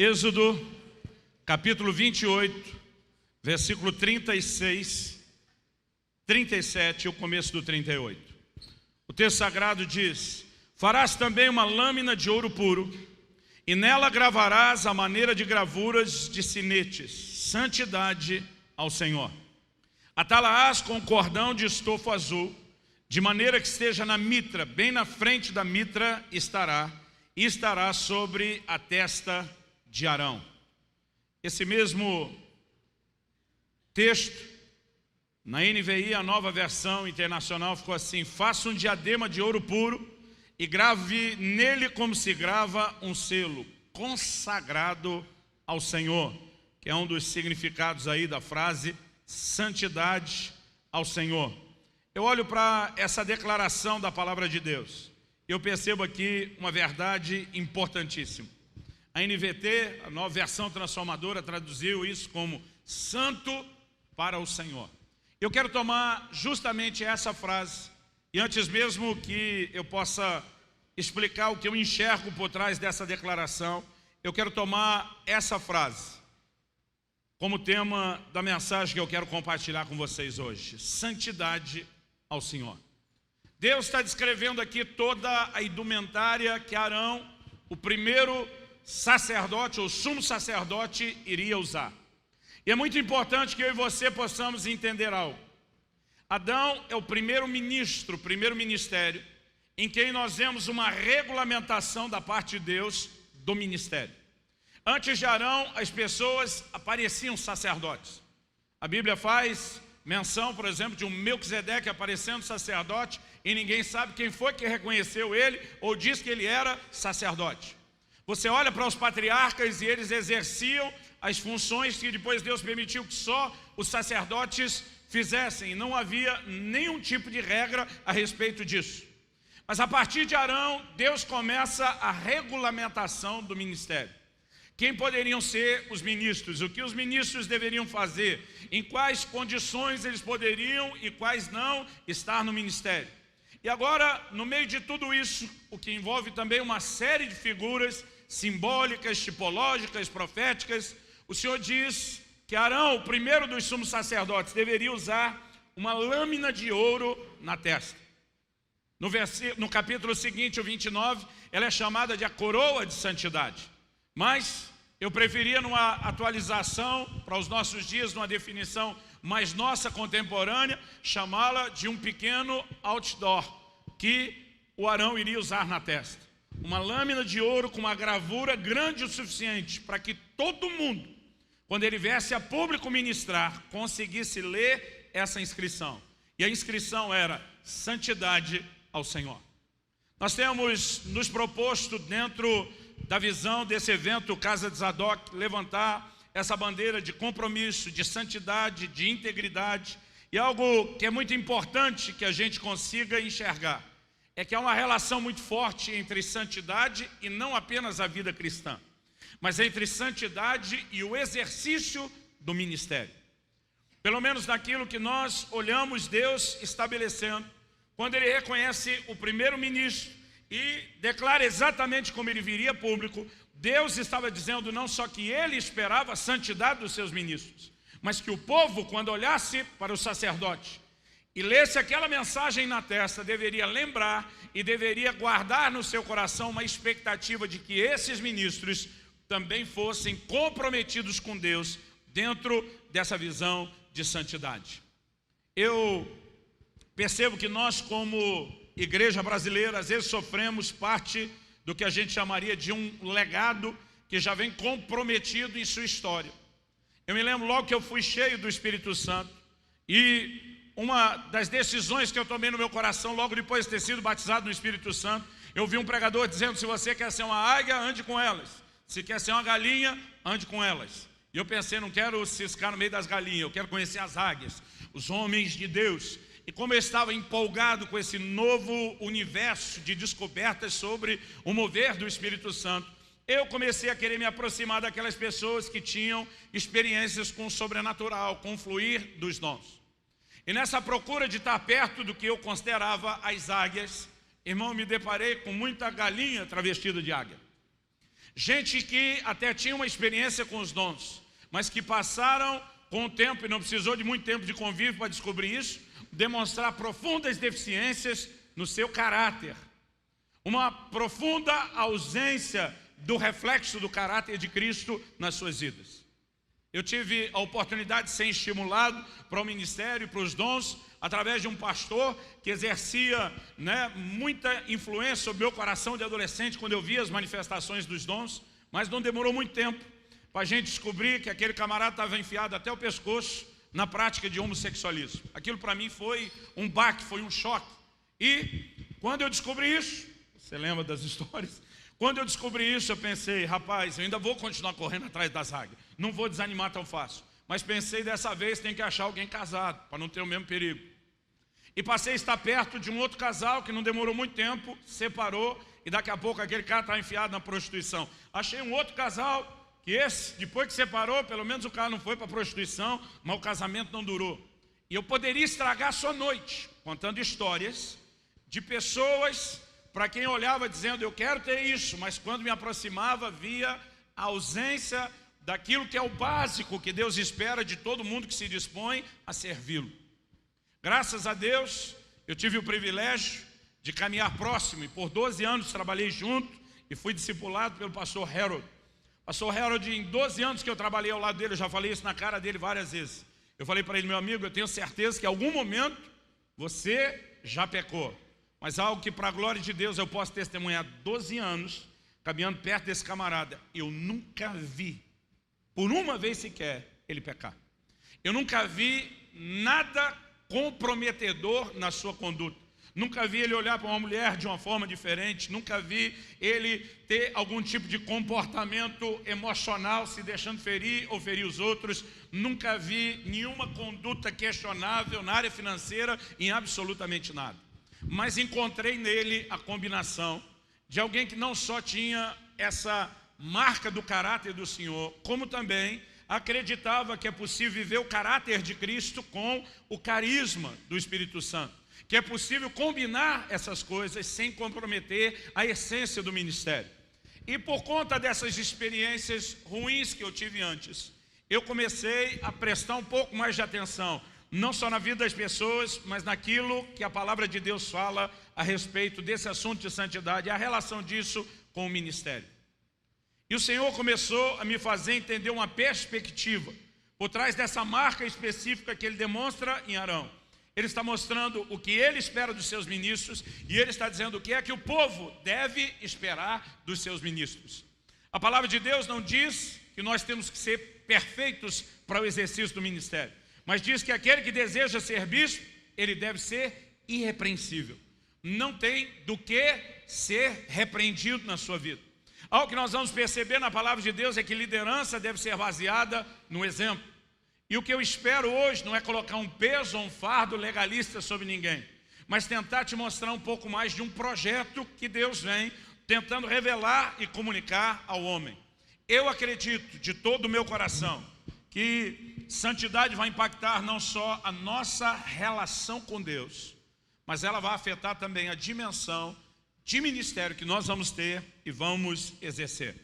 Êxodo, capítulo 28, versículo 36, 37 e o começo do 38. O texto sagrado diz: farás também uma lâmina de ouro puro, e nela gravarás a maneira de gravuras de sinetes, santidade ao Senhor. Atá-la-ás com cordão de estofo azul, de maneira que esteja na mitra, bem na frente da mitra estará, e estará sobre a testa de Arão. Esse mesmo texto, na NVI, a nova versão internacional, ficou assim: faça um diadema de ouro puro e grave nele como se grava um selo, consagrado ao Senhor, que é um dos significados aí da frase santidade ao Senhor. Eu olho para essa declaração da palavra de Deus, eu percebo aqui uma verdade importantíssima. A NVT, a nova versão transformadora, traduziu isso como santo para o Senhor. Eu quero tomar justamente essa frase, e antes mesmo que eu possa explicar o que eu enxergo por trás dessa declaração, eu quero tomar essa frase como tema da mensagem que eu quero compartilhar com vocês hoje: santidade ao Senhor. Deus está descrevendo aqui toda a indumentária que Arão, o primeiro sacerdote ou sumo sacerdote, iria usar. E é muito importante que eu e você possamos entender algo. Adão é o primeiro ministro, o primeiro ministério, em quem nós vemos uma regulamentação da parte de Deus do ministério. Antes de Arão, as pessoas apareciam sacerdotes. A Bíblia faz menção, por exemplo, de um Melquisedeque aparecendo sacerdote, e ninguém sabe quem foi que reconheceu ele ou disse que ele era sacerdote. Você olha para os patriarcas e eles exerciam as funções que depois Deus permitiu que só os sacerdotes fizessem. Não havia nenhum tipo de regra a respeito disso. Mas a partir de Arão, Deus começa a regulamentação do ministério. Quem poderiam ser os ministros, o que os ministros deveriam fazer, em quais condições eles poderiam e quais não estar no ministério. E agora, no meio de tudo isso, o que envolve também uma série de figuras simbólicas, tipológicas, proféticas, o Senhor diz que Arão, o primeiro dos sumos sacerdotes, deveria usar uma lâmina de ouro na testa. No capítulo seguinte, o 29, ela é chamada de a coroa de santidade. Mas eu preferia numa atualização para os nossos dias, numa definição mais nossa, contemporânea, chamá-la de um pequeno outdoor, que o Arão iria usar na testa. Uma lâmina de ouro com uma gravura grande o suficiente para que todo mundo, quando ele viesse a público ministrar, conseguisse ler essa inscrição. E a inscrição era santidade ao Senhor. Nós temos nos proposto, dentro da visão desse evento Casa de Zadok, levantar essa bandeira de compromisso, de santidade, de integridade. E algo que é muito importante que a gente consiga enxergar é que há uma relação muito forte entre santidade e não apenas a vida cristã, mas entre santidade e o exercício do ministério. Pelo menos naquilo que nós olhamos Deus estabelecendo, quando ele reconhece o primeiro ministro e declara exatamente como ele viria a público, Deus estava dizendo não só que ele esperava a santidade dos seus ministros, mas que o povo, quando olhasse para o sacerdote e lesse aquela mensagem na testa, deveria lembrar e deveria guardar no seu coração uma expectativa de que esses ministros também fossem comprometidos com Deus dentro dessa visão de santidade. Eu percebo que nós, como igreja brasileira, às vezes sofremos parte do que a gente chamaria de um legado que já vem comprometido em sua história. Eu me lembro logo que eu fui cheio do Espírito Santo, e uma das decisões que eu tomei no meu coração, logo depois de ter sido batizado no Espírito Santo, eu vi um pregador dizendo: se você quer ser uma águia, ande com elas. Se quer ser uma galinha, ande com elas. E eu pensei, não quero ciscar no meio das galinhas, eu quero conhecer as águias, os homens de Deus. E como eu estava empolgado com esse novo universo de descobertas sobre o mover do Espírito Santo, eu comecei a querer me aproximar daquelas pessoas que tinham experiências com o sobrenatural, com o fluir dos dons. E nessa procura de estar perto do que eu considerava as águias, irmão, me deparei com muita galinha travestida de águia. Gente que até tinha uma experiência com os dons, mas que passaram com o tempo, e não precisou de muito tempo de convívio para descobrir isso, demonstrar profundas deficiências no seu caráter. Uma profunda ausência do reflexo do caráter de Cristo nas suas vidas. Eu tive a oportunidade de ser estimulado para o ministério, para os dons, através de um pastor que exercia muita influência sobre o meu coração de adolescente, quando eu via as manifestações dos dons, mas não demorou muito tempo para a gente descobrir que aquele camarada estava enfiado até o pescoço na prática de homossexualismo. Aquilo para mim foi um baque, foi um choque. E quando eu descobri isso, você lembra das histórias? Quando eu descobri isso, eu pensei, rapaz, eu ainda vou continuar correndo atrás das águias, não vou desanimar tão fácil. Mas pensei, dessa vez tem que achar alguém casado, para não ter o mesmo perigo. E passei a estar perto de um outro casal que não demorou muito tempo, separou, e daqui a pouco aquele cara está enfiado na prostituição. Achei um outro casal, que esse, depois que separou, pelo menos o cara não foi para a prostituição, mas o casamento não durou. E eu poderia estragar a sua noite, contando histórias de pessoas para quem olhava dizendo, eu quero ter isso, mas quando me aproximava, via a ausência daquilo que é o básico que Deus espera de todo mundo que se dispõe a servi-lo. Graças a Deus, eu tive o privilégio de caminhar próximo, e por 12 anos trabalhei junto, e fui discipulado pelo pastor Harold. Pastor Harold, em 12 anos que eu trabalhei ao lado dele, eu já falei isso na cara dele várias vezes. Eu falei para ele, meu amigo, eu tenho certeza que em algum momento você já pecou. Mas algo que para a glória de Deus eu posso testemunhar 12 anos, caminhando perto desse camarada, eu nunca vi, por uma vez sequer, ele pecar. Eu nunca vi nada comprometedor na sua conduta. Nunca vi ele olhar para uma mulher de uma forma diferente. Nunca vi ele ter algum tipo de comportamento emocional, se deixando ferir ou ferir os outros. Nunca vi nenhuma conduta questionável na área financeira, em absolutamente nada. Mas encontrei nele a combinação de alguém que não só tinha essa marca do caráter do Senhor, como também acreditava que é possível viver o caráter de Cristo com o carisma do Espírito Santo, que é possível combinar essas coisas sem comprometer a essência do ministério. E por conta dessas experiências ruins que eu tive antes, eu comecei a prestar um pouco mais de atenção, não só na vida das pessoas, mas naquilo que a palavra de Deus fala a respeito desse assunto de santidade, a relação disso com o ministério. E o Senhor começou a me fazer entender uma perspectiva por trás dessa marca específica que Ele demonstra em Arão. Ele está mostrando o que Ele espera dos seus ministros, e Ele está dizendo o que é que o povo deve esperar dos seus ministros. A palavra de Deus não diz que nós temos que ser perfeitos para o exercício do ministério, mas diz que aquele que deseja ser bispo, ele deve ser irrepreensível. Não tem do que ser repreendido na sua vida. Algo que nós vamos perceber na palavra de Deus é que liderança deve ser baseada no exemplo. E o que eu espero hoje não é colocar um peso ou um fardo legalista sobre ninguém, mas tentar te mostrar um pouco mais de um projeto que Deus vem tentando revelar e comunicar ao homem. Eu acredito de todo o meu coração que santidade vai impactar não só a nossa relação com Deus, mas ela vai afetar também a dimensão de ministério que nós vamos ter e vamos exercer.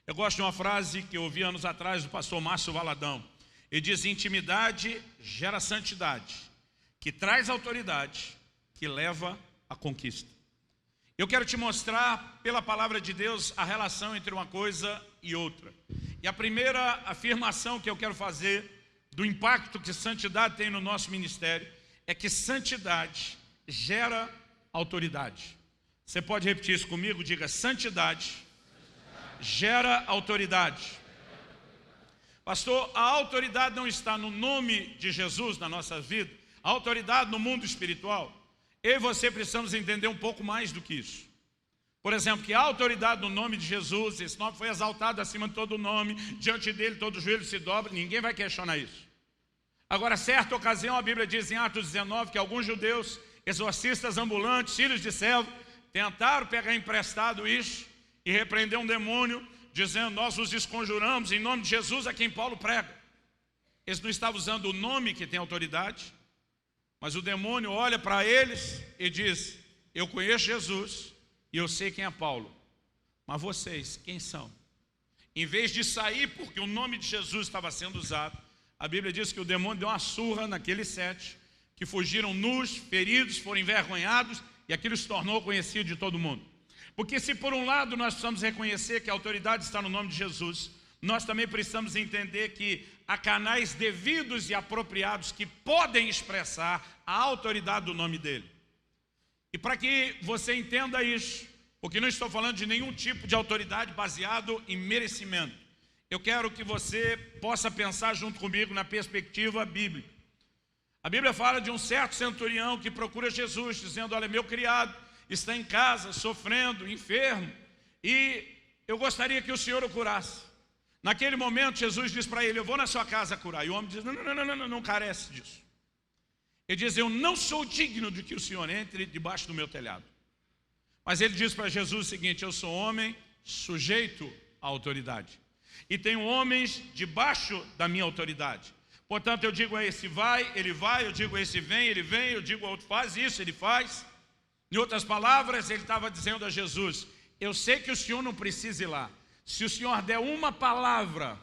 Eu gosto de uma frase que eu ouvi anos atrás do pastor Márcio Valadão. Ele diz, intimidade gera santidade, que traz autoridade, que leva à conquista. Eu quero te mostrar pela palavra de Deus a relação entre uma coisa e outra. E a primeira afirmação que eu quero fazer do impacto que santidade tem no nosso ministério é que santidade gera autoridade. Você pode repetir isso comigo? Diga, santidade gera autoridade. Pastor, a autoridade não está no nome de Jesus na nossa vida, a autoridade no mundo espiritual. Eu e você precisamos entender um pouco mais do que isso. Por exemplo, que a autoridade no nome de Jesus, esse nome foi exaltado acima de todo nome, diante dele todo joelho se dobra, ninguém vai questionar isso. Agora, certa ocasião, a Bíblia diz em Atos 19 que alguns judeus, exorcistas ambulantes, filhos de servo, tentaram pegar emprestado isso e repreender um demônio, dizendo, nós os desconjuramos em nome de Jesus a quem Paulo prega. Eles não estavam usando o nome que tem autoridade, mas o demônio olha para eles e diz, eu conheço Jesus e eu sei quem é Paulo, mas vocês, quem são? em vez de sair porque o nome de Jesus estava sendo usado, a Bíblia diz que o demônio deu uma surra naqueles 7, que fugiram nus, feridos, foram envergonhados, e aquilo se tornou conhecido de todo mundo. Porque se por um lado nós precisamos reconhecer que a autoridade está no nome de Jesus, nós também precisamos entender que há canais devidos e apropriados que podem expressar a autoridade do nome dele. E para que você entenda isso, porque não estou falando de nenhum tipo de autoridade baseado em merecimento, eu quero que você possa pensar junto comigo na perspectiva bíblica. A Bíblia fala de um certo centurião que procura Jesus, dizendo: olha, meu criado está em casa, sofrendo, enfermo, e eu gostaria que o Senhor o curasse. Naquele momento, Jesus diz para ele: eu vou na sua casa curar. E o homem diz: não carece disso. Ele diz: eu não sou digno de que o Senhor entre debaixo do meu telhado. Mas ele diz para Jesus o seguinte: eu sou homem sujeito à autoridade, e tenho homens debaixo da minha autoridade. Portanto, eu digo a esse vai, ele vai, eu digo a esse vem, ele vem, eu digo a outro faz isso, ele faz. Em outras palavras, ele estava dizendo a Jesus: eu sei que o Senhor não precisa ir lá. Se o Senhor der uma palavra,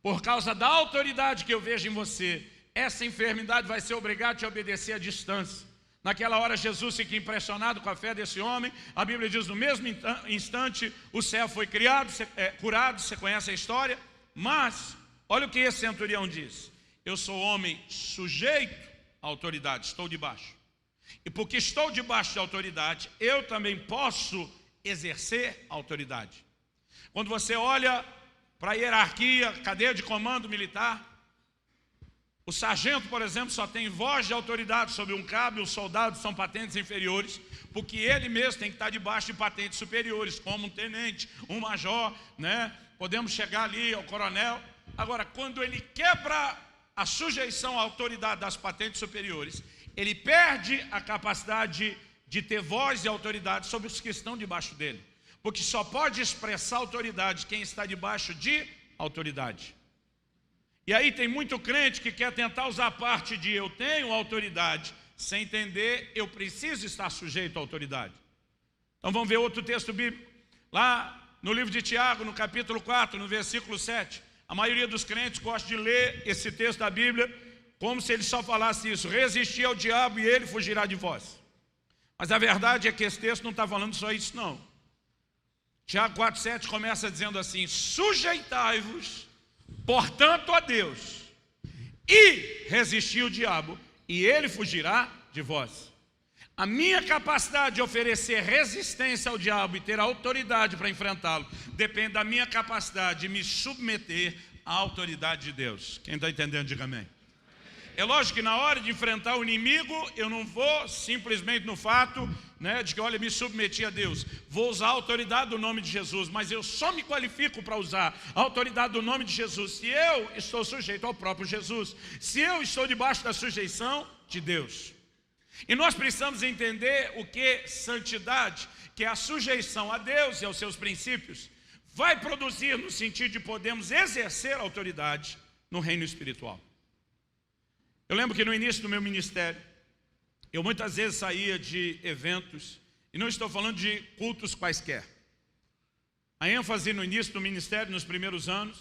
por causa da autoridade que eu vejo em você, essa enfermidade vai ser obrigada a te obedecer à distância. Naquela hora, Jesus fica impressionado com a fé desse homem. A Bíblia diz: no mesmo instante, o servo foi curado, você conhece a história. Mas, olha o que esse centurião diz: eu sou homem sujeito à autoridade, estou debaixo. E porque estou debaixo de autoridade, eu também posso exercer autoridade. Quando você olha para a hierarquia, cadeia de comando militar, o sargento, por exemplo, só tem voz de autoridade sobre um cabo, e os soldados são patentes inferiores, porque ele mesmo tem que estar debaixo de patentes superiores, como um tenente, um major, né? Podemos chegar ali ao coronel. Agora, quando ele quebra a sujeição à autoridade das patentes superiores, ele perde a capacidade de ter voz e autoridade sobre os que estão debaixo dele. Porque só pode expressar autoridade quem está debaixo de autoridade. E aí tem muito crente que quer tentar usar a parte de eu tenho autoridade, sem entender eu preciso estar sujeito à autoridade. Então vamos ver outro texto bíblico. Lá no livro de Tiago, no capítulo 4, no versículo 7. A maioria dos crentes gosta de ler esse texto da Bíblia como se ele só falasse isso: resistir ao diabo e ele fugirá de vós. Mas a verdade é que esse texto não está falando só isso não. Tiago 4,7 começa dizendo assim: sujeitai-vos, portanto, a Deus, e resistir ao diabo, e ele fugirá de vós. A minha capacidade de oferecer resistência ao diabo e ter autoridade para enfrentá-lo depende da minha capacidade de me submeter à autoridade de Deus. Quem está entendendo, diga amém. É lógico que na hora de enfrentar o inimigo, eu não vou simplesmente no fato, né, de que, olha, me submeti a Deus. Vou usar a autoridade do nome de Jesus, mas eu só me qualifico para usar a autoridade do nome de Jesus se eu estou sujeito ao próprio Jesus, se eu estou debaixo da sujeição de Deus. E nós precisamos entender o que santidade, que é a sujeição a Deus e aos seus princípios, vai produzir no sentido de podermos exercer autoridade no reino espiritual. Eu lembro que no início do meu ministério, eu muitas vezes saía de eventos, e não estou falando de cultos quaisquer. A ênfase no início do ministério, nos primeiros anos,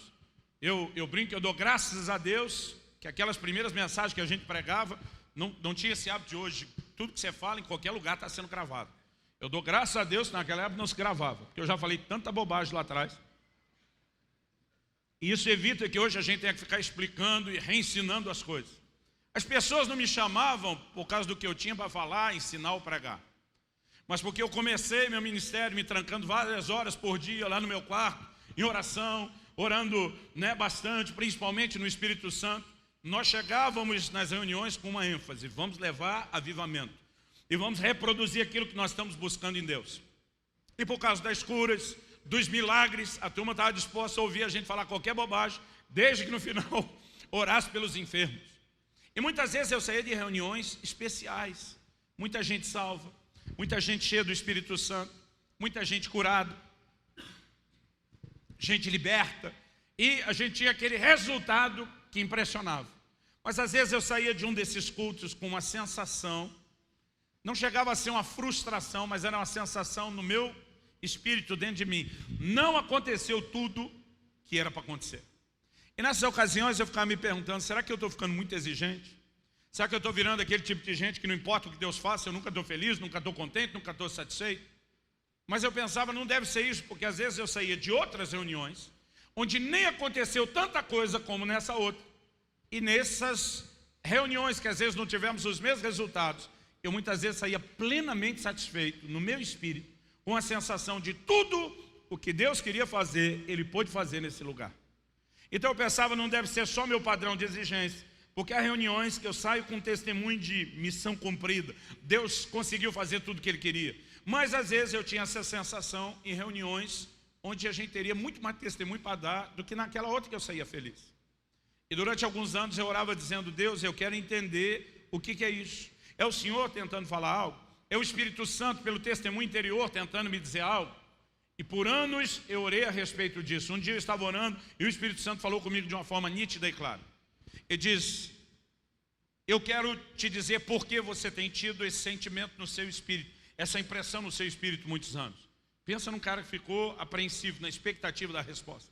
eu brinco, eu dou graças a Deus que aquelas primeiras mensagens que a gente pregava, não tinha esse hábito de hoje. Tudo que você fala em qualquer lugar está sendo gravado. Eu dou graças a Deus que naquela época não se gravava, porque eu já falei tanta bobagem lá atrás. E isso evita que hoje a gente tenha que ficar explicando e reensinando as coisas. As pessoas não me chamavam por causa do que eu tinha para falar, ensinar ou pregar. Mas porque eu comecei meu ministério me trancando várias horas por dia lá no meu quarto, em oração, orando, né, bastante, principalmente no Espírito Santo. Nós chegávamos nas reuniões com uma ênfase: vamos levar avivamento. E vamos reproduzir aquilo que nós estamos buscando em Deus. E por causa das curas, dos milagres, a turma estava disposta a ouvir a gente falar qualquer bobagem, desde que no final orasse pelos enfermos. E muitas vezes eu saía de reuniões especiais, muita gente salva, muita gente cheia do Espírito Santo, muita gente curada, gente liberta, e a gente tinha aquele resultado que impressionava. Mas às vezes eu saía de um desses cultos com uma sensação, não chegava a ser uma frustração, mas era uma sensação no meu espírito dentro de mim: não aconteceu tudo que era para acontecer. E nessas ocasiões eu ficava me perguntando, será que eu estou ficando muito exigente? Será que eu estou virando aquele tipo de gente que não importa o que Deus faça, eu nunca estou feliz, nunca estou contente, nunca estou satisfeito? Mas eu pensava, não deve ser isso, porque às vezes eu saía de outras reuniões, onde nem aconteceu tanta coisa como nessa outra. E nessas reuniões que às vezes não tivemos os mesmos resultados, eu muitas vezes saía plenamente satisfeito no meu espírito, com a sensação de tudo o que Deus queria fazer, Ele pôde fazer nesse lugar. Então eu pensava, não deve ser só meu padrão de exigência, porque há reuniões que eu saio com testemunho de missão cumprida. Deus conseguiu fazer tudo o que Ele queria. Mas às vezes eu tinha essa sensação em reuniões onde a gente teria muito mais testemunho para dar do que naquela outra que eu saía feliz. E durante alguns anos eu orava dizendo, Deus, eu quero entender o que é isso. É o Senhor tentando falar algo? É o Espírito Santo pelo testemunho interior tentando me dizer algo? E por anos eu orei a respeito disso. Um dia eu estava orando e o Espírito Santo falou comigo de uma forma nítida e clara. Ele diz, eu quero te dizer por que você tem tido esse sentimento no seu espírito, essa impressão no seu espírito muitos anos. Pensa num cara que ficou apreensivo, na expectativa da resposta.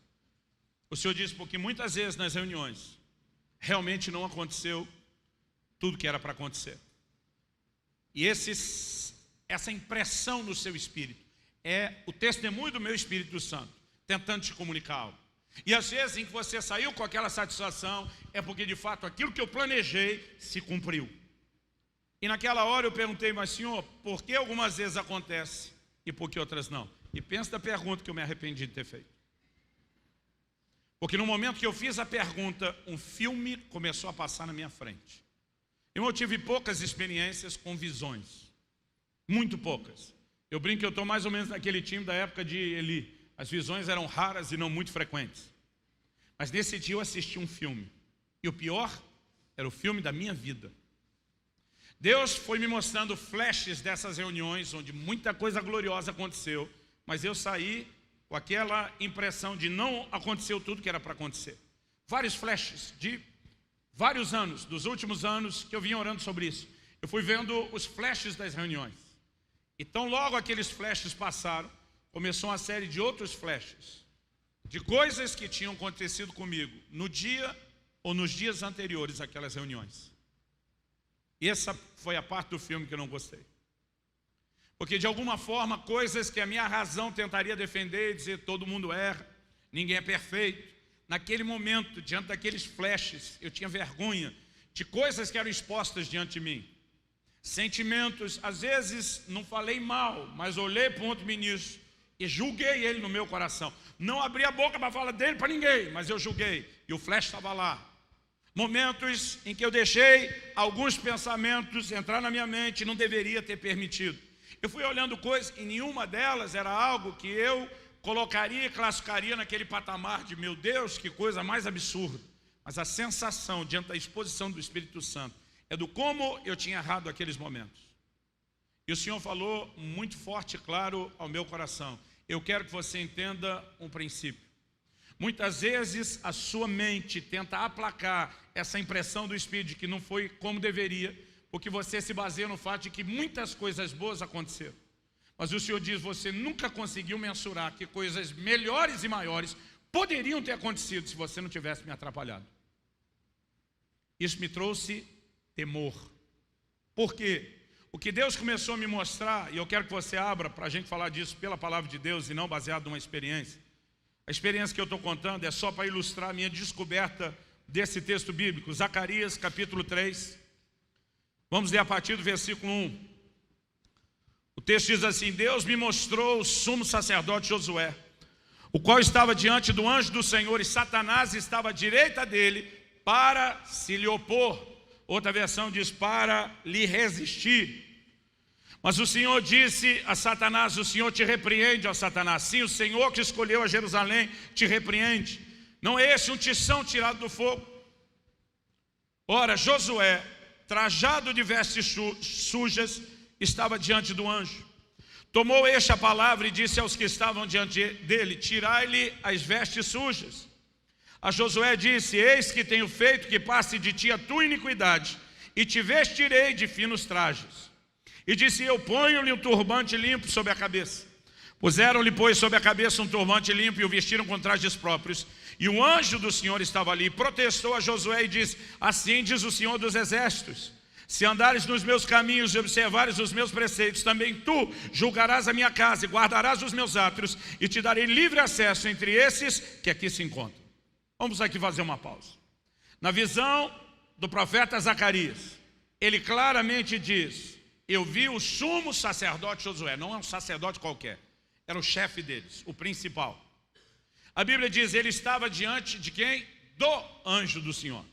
O Senhor diz, porque muitas vezes nas reuniões, realmente não aconteceu tudo que era para acontecer. E essa impressão no seu espírito é o testemunho do meu Espírito Santo, tentando te comunicar algo. E às vezes em que você saiu com aquela satisfação, é porque de fato aquilo que eu planejei se cumpriu. E naquela hora eu perguntei, mas Senhor, por que algumas vezes acontece e por que outras não? E pensa da pergunta que eu me arrependi de ter feito. Porque no momento que eu fiz a pergunta, um filme começou a passar na minha frente. Eu tive poucas experiências com visões, muito poucas. Eu brinco que eu estou mais ou menos naquele time da época de Eli. As visões eram raras e não muito frequentes. Mas nesse dia eu assisti um filme. E o pior, era o filme da minha vida. Deus foi me mostrando flashes dessas reuniões, onde muita coisa gloriosa aconteceu, mas eu saí com aquela impressão de não aconteceu tudo que era para acontecer. Vários flashes de vários anos, dos últimos anos que eu vinha orando sobre isso. Eu fui vendo os flashes das reuniões. Então logo aqueles flashes passaram, começou uma série de outros flashes, de coisas que tinham acontecido comigo no dia ou nos dias anteriores àquelas reuniões. E essa foi a parte do filme que eu não gostei. Porque de alguma forma, coisas que a minha razão tentaria defender e dizer todo mundo erra, ninguém é perfeito. Naquele momento, diante daqueles flashes, eu tinha vergonha de coisas que eram expostas diante de mim. Sentimentos, às vezes não falei mal, mas olhei para um outro ministro e julguei ele no meu coração. Não abri a boca para falar dele para ninguém, mas eu julguei. E o flash estava lá. Momentos em que eu deixei alguns pensamentos entrar na minha mente e não deveria ter permitido. Eu fui olhando coisas e nenhuma delas era algo que eu colocaria e classificaria naquele patamar de meu Deus, que coisa mais absurda. Mas a sensação diante da exposição do Espírito Santo é do como eu tinha errado aqueles momentos. E o Senhor falou muito forte e claro ao meu coração. Eu quero que você entenda um princípio. Muitas vezes a sua mente tenta aplacar essa impressão do Espírito de que não foi como deveria, porque você se baseia no fato de que muitas coisas boas aconteceram. Mas o Senhor diz, você nunca conseguiu mensurar que coisas melhores e maiores poderiam ter acontecido se você não tivesse me atrapalhado. Isso me trouxe temor. Por quê? O que Deus começou a me mostrar, e eu quero que você abra para a gente falar disso pela palavra de Deus e não baseado numa experiência. A experiência que eu estou contando é só para ilustrar a minha descoberta desse texto bíblico. Zacarias capítulo 3. Vamos ler a partir do versículo 1. O texto diz assim, Deus me mostrou o sumo sacerdote Josué, o qual estava diante do anjo do Senhor e Satanás estava à direita dele para se lhe opor. Outra versão diz para lhe resistir. Mas o Senhor disse a Satanás, o Senhor te repreende, ó Satanás. Sim, o Senhor que escolheu a Jerusalém te repreende. Não é esse um tição tirado do fogo? Ora, Josué, trajado de vestes sujas, estava diante do anjo. Tomou este a palavra e disse aos que estavam diante dele, tirai-lhe as vestes sujas. A Josué disse, eis que tenho feito que passe de ti a tua iniquidade, e te vestirei de finos trajes. E disse, eu ponho-lhe um turbante limpo sobre a cabeça. Puseram-lhe, pois, sobre a cabeça um turbante limpo e o vestiram com trajes próprios. E o anjo do Senhor estava ali, protestou a Josué e disse: assim diz o Senhor dos Exércitos, se andares nos meus caminhos e observares os meus preceitos, também tu julgarás a minha casa e guardarás os meus átrios, e te darei livre acesso entre esses que aqui se encontram. Vamos aqui fazer uma pausa. Na visão do profeta Zacarias, ele claramente diz: eu vi o sumo sacerdote Josué. Não é um sacerdote qualquer, era o chefe deles, o principal. A Bíblia diz, ele estava diante de quem? Do anjo do Senhor.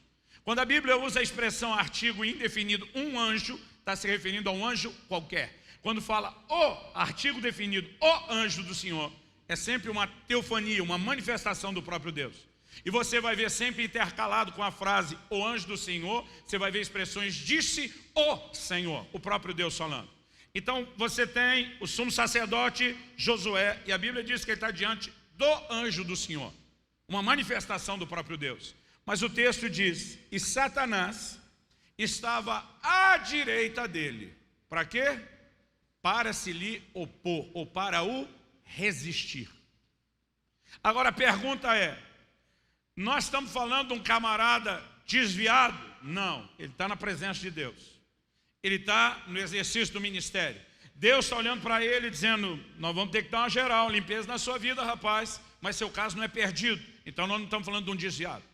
Quando a Bíblia usa a expressão artigo indefinido, um anjo, está se referindo a um anjo qualquer. Quando fala o artigo definido, o anjo do Senhor, é sempre uma teofania, uma manifestação do próprio Deus. E você vai ver sempre intercalado com a frase o anjo do Senhor, você vai ver expressões disse o Senhor, o próprio Deus falando. Então você tem o sumo sacerdote Josué, e a Bíblia diz que ele está diante do anjo do Senhor, uma manifestação do próprio Deus. Mas o texto diz, e Satanás estava à direita dele. Para quê? Para se lhe opor, ou para o resistir. Agora a pergunta é, nós estamos falando de um camarada desviado? Não, ele está na presença de Deus. Ele está no exercício do ministério. Deus está olhando para ele dizendo, nós vamos ter que dar uma geral, limpeza na sua vida, rapaz, mas seu caso não é perdido. Então nós não estamos falando de um desviado.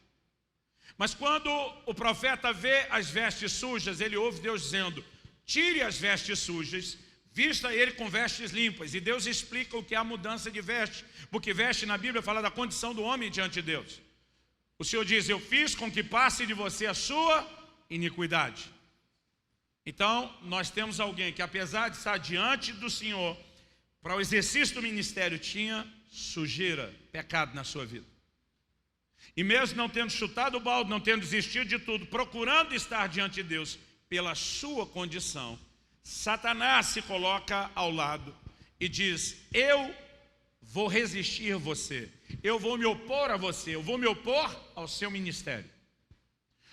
Mas quando o profeta vê as vestes sujas, ele ouve Deus dizendo, tire as vestes sujas, vista ele com vestes limpas. E Deus explica o que é a mudança de veste, porque veste na Bíblia fala da condição do homem diante de Deus. O Senhor diz, eu fiz com que passe de você a sua iniquidade. Então, nós temos alguém que apesar de estar diante do Senhor, para o exercício do ministério, tinha sujeira, pecado na sua vida. E mesmo não tendo chutado o balde, não tendo desistido de tudo, procurando estar diante de Deus, pela sua condição, Satanás se coloca ao lado e diz, eu vou resistir você, eu vou me opor a você, eu vou me opor ao seu ministério.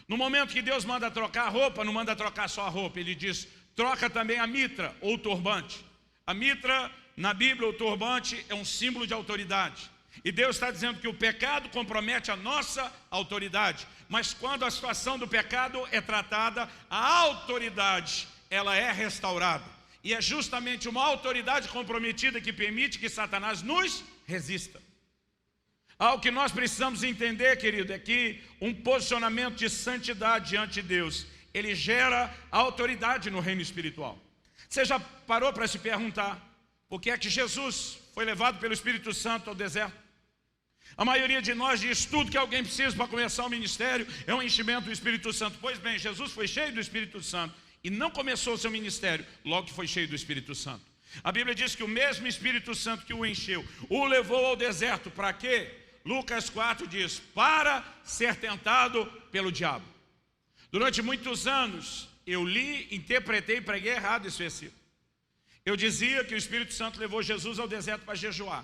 No momento que Deus manda trocar a roupa, não manda trocar só a roupa, ele diz, troca também a mitra ou o turbante. A mitra, na Bíblia, o turbante é um símbolo de autoridade. E Deus está dizendo que o pecado compromete a nossa autoridade. Mas quando a situação do pecado é tratada, a autoridade, ela é restaurada. E é justamente uma autoridade comprometida que permite que Satanás nos resista. Algo que nós precisamos entender, querido, é que um posicionamento de santidade diante de Deus, ele gera autoridade no reino espiritual. Você já parou para se perguntar por que é que Jesus foi levado pelo Espírito Santo ao deserto? A maioria de nós diz tudo que alguém precisa para começar o ministério é um enchimento do Espírito Santo. Pois bem, Jesus foi cheio do Espírito Santo e não começou o seu ministério logo que foi cheio do Espírito Santo. A Bíblia diz que o mesmo Espírito Santo que o encheu, o levou ao deserto. Para quê? Lucas 4 diz, para ser tentado pelo diabo. Durante muitos anos, eu li, interpretei e preguei errado esse versículo. Eu dizia que o Espírito Santo levou Jesus ao deserto para jejuar.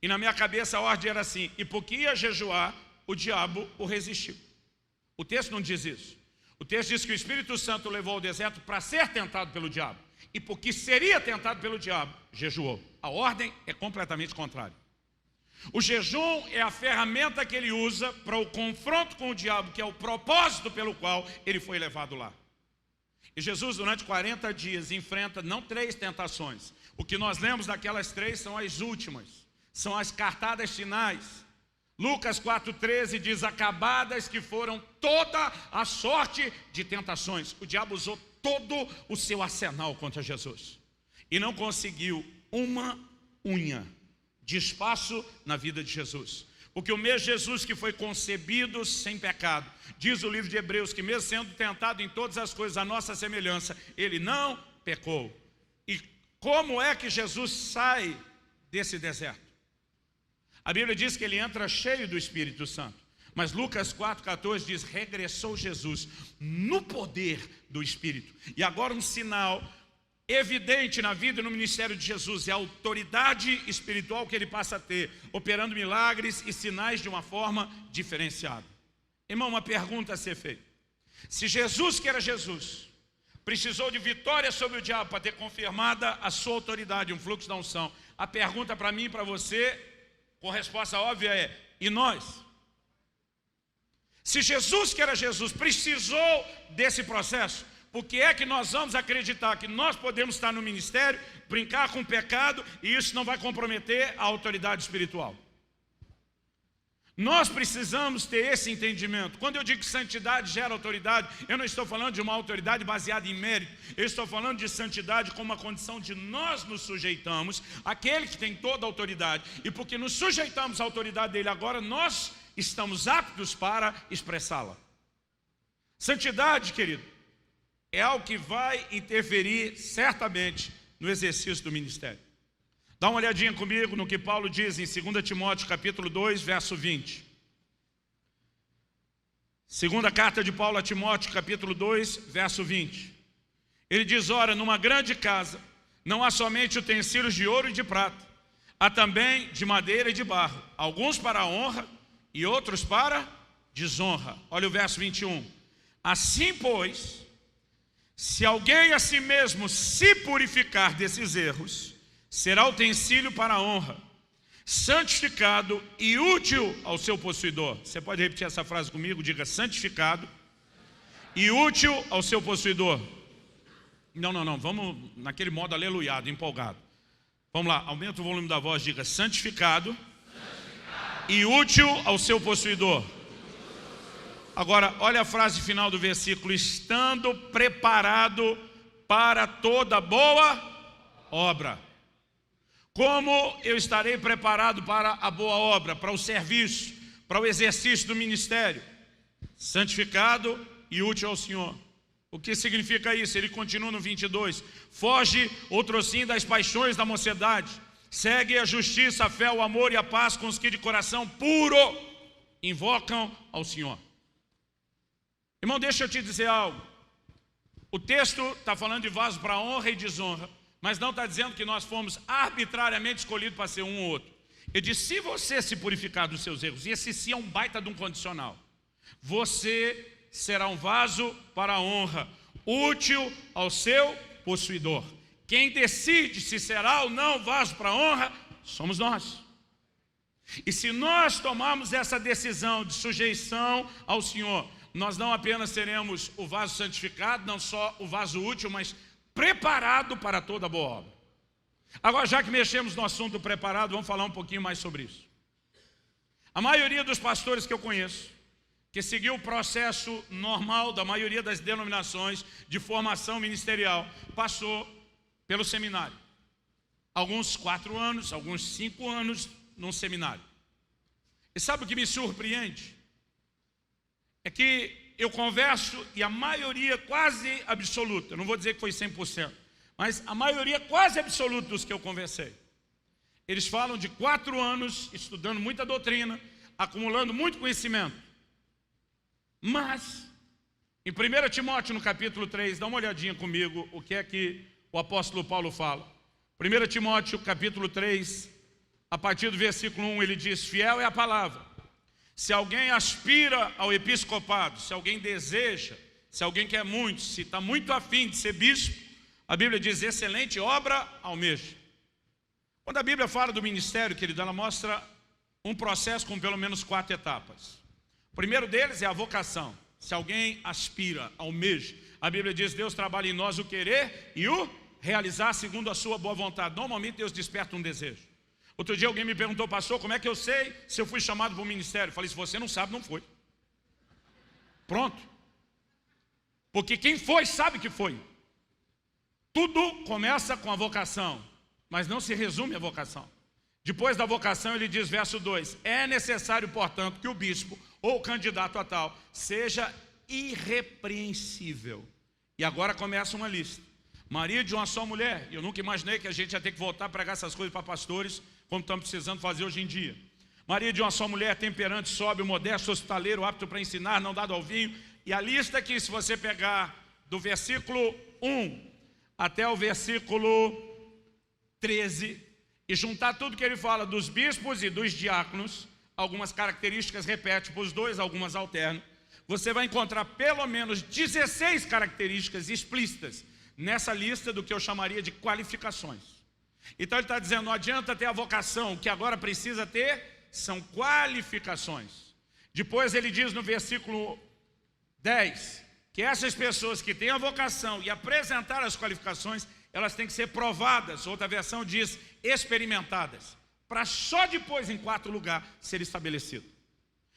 E na minha cabeça a ordem era assim, e porque ia jejuar, o diabo o resistiu. O texto não diz isso. O texto diz que o Espírito Santo o levou ao deserto para ser tentado pelo diabo. E porque seria tentado pelo diabo, jejuou. A ordem é completamente contrária. O jejum é a ferramenta que ele usa para o confronto com o diabo, que é o propósito pelo qual ele foi levado lá. E Jesus, durante 40 dias, enfrenta não 3 tentações. O que nós lemos daquelas 3 são as últimas, são as cartadas finais. Lucas 4,13 diz, acabadas que foram toda a sorte de tentações. O diabo usou todo o seu arsenal contra Jesus. E não conseguiu uma unha de espaço na vida de Jesus. Porque o mesmo Jesus que foi concebido sem pecado, diz o livro de Hebreus, que mesmo sendo tentado em todas as coisas à nossa semelhança, ele não pecou. E como é que Jesus sai desse deserto? A Bíblia diz que ele entra cheio do Espírito Santo. Mas Lucas 4,14 diz, regressou Jesus no poder do Espírito. E agora um sinal evidente na vida e no ministério de Jesus é a autoridade espiritual que ele passa a ter, operando milagres e sinais de uma forma diferenciada. Irmão, uma pergunta a ser feita. Se Jesus, que era Jesus, precisou de vitória sobre o diabo para ter confirmada a sua autoridade, um fluxo da unção, a pergunta para mim e para você, com resposta óbvia, é: e nós? Se Jesus, que era Jesus, precisou desse processo, por que é que nós vamos acreditar que nós podemos estar no ministério, brincar com o pecado, e isso não vai comprometer a autoridade espiritual? Nós precisamos ter esse entendimento. Quando eu digo que santidade gera autoridade, eu não estou falando de uma autoridade baseada em mérito. Eu estou falando de santidade como uma condição de nós nos sujeitamos àquele que tem toda a autoridade. E porque nos sujeitamos à autoridade dele agora, nós estamos aptos para expressá-la. Santidade, querido, é algo que vai interferir certamente no exercício do ministério. Dá uma olhadinha comigo no que Paulo diz em 2 Timóteo capítulo 2, verso 20. Segunda carta de Paulo a Timóteo, capítulo 2, verso 20. Ele diz: ora, numa grande casa não há somente utensílios de ouro e de prata, há também de madeira e de barro, alguns para a honra e outros para desonra. Olha o verso 21. Assim, pois, se alguém a si mesmo se purificar desses erros, será utensílio para a honra, santificado e útil ao seu possuidor. Você pode repetir essa frase comigo? Diga: santificado e útil ao seu possuidor. Não, vamos naquele modo aleluiado, empolgado. Vamos lá, aumenta o volume da voz, diga: santificado e útil ao seu possuidor. Agora, olha a frase final do versículo: estando preparado para toda boa obra. Como eu estarei preparado para a boa obra, para o serviço, para o exercício do ministério? Santificado e útil ao Senhor. O que significa isso? Ele continua no 22. Foge outrossim das paixões da mocidade. Segue a justiça, a fé, o amor e a paz com os que de coração puro invocam ao Senhor. Irmão, deixa eu te dizer algo. O texto está falando de vaso para honra e desonra, mas não está dizendo que nós fomos arbitrariamente escolhidos para ser um ou outro. Ele diz: se você se purificar dos seus erros, e esse sim é um baita de um condicional, você será um vaso para a honra, útil ao seu possuidor. Quem decide se será ou não vaso para a honra, somos nós. E se nós tomarmos essa decisão de sujeição ao Senhor, nós não apenas seremos o vaso santificado, não só o vaso útil, mas preparado para toda boa obra. Agora, já que mexemos no assunto preparado, vamos falar um pouquinho mais sobre isso. A maioria dos pastores que eu conheço, que seguiu o processo normal da maioria das denominações de formação ministerial, passou pelo seminário. Alguns 4 anos, alguns 5 anos num seminário. E sabe o que me surpreende? É que eu converso e a maioria quase absoluta, não vou dizer que foi 100%, mas a maioria quase absoluta dos que eu conversei, eles falam de 4 anos estudando muita doutrina, acumulando muito conhecimento. Mas, em 1 Timóteo, no capítulo 3, dá uma olhadinha comigo o que é que o apóstolo Paulo fala. 1 Timóteo, capítulo 3, a partir do versículo 1, ele diz: fiel é a palavra. Se alguém aspira ao episcopado, se alguém deseja, se alguém quer muito, se está muito afim de ser bispo, a Bíblia diz: excelente obra almeja. Quando a Bíblia fala do ministério, querido, ela mostra um processo com pelo menos 4 etapas. O primeiro deles é a vocação. Se alguém aspira, almeja, a Bíblia diz: Deus trabalha em nós o querer e o realizar segundo a sua boa vontade. Normalmente Deus desperta um desejo. Outro dia alguém me perguntou: pastor, como é que eu sei se eu fui chamado para o ministério? Eu falei: se você não sabe, não foi. Pronto. Porque quem foi, sabe que foi. Tudo começa com a vocação, mas não se resume à vocação. Depois da vocação, ele diz, verso 2: é necessário, portanto, que o bispo ou o candidato a tal seja irrepreensível. E agora começa uma lista. Marido de uma só mulher. Eu nunca imaginei que a gente ia ter que voltar a pregar essas coisas para pastores, como estamos precisando fazer hoje em dia. Marido de uma só mulher, temperante, sóbrio, modesto, hospitaleiro, apto para ensinar, não dado ao vinho. E a lista aqui, se você pegar do versículo 1 até o versículo 13, e juntar tudo que ele fala dos bispos e dos diáconos, algumas características repete para os dois, algumas alternam, você vai encontrar pelo menos 16 características explícitas nessa lista do que eu chamaria de qualificações. Então ele está dizendo, não adianta ter a vocação, o que agora precisa ter são qualificações. Depois ele diz no versículo 10, que essas pessoas que têm a vocação e apresentar as qualificações, elas têm que ser provadas, outra versão diz experimentadas, para só depois, em quarto lugar, ser estabelecido.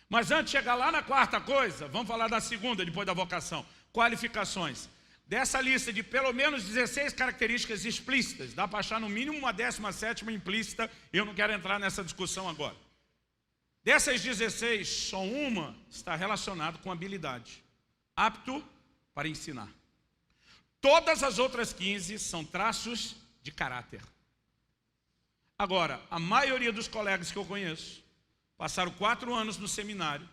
Mas antes de chegar lá na quarta coisa, vamos falar da segunda, depois da vocação, qualificações. Dessa lista de pelo menos 16 características explícitas, dá para achar no mínimo uma 17ª implícita, eu não quero entrar nessa discussão agora. Dessas 16, só uma está relacionada com habilidade, apto para ensinar. Todas as outras 15 são traços de caráter. Agora, a maioria dos colegas que eu conheço passaram 4 anos no seminário,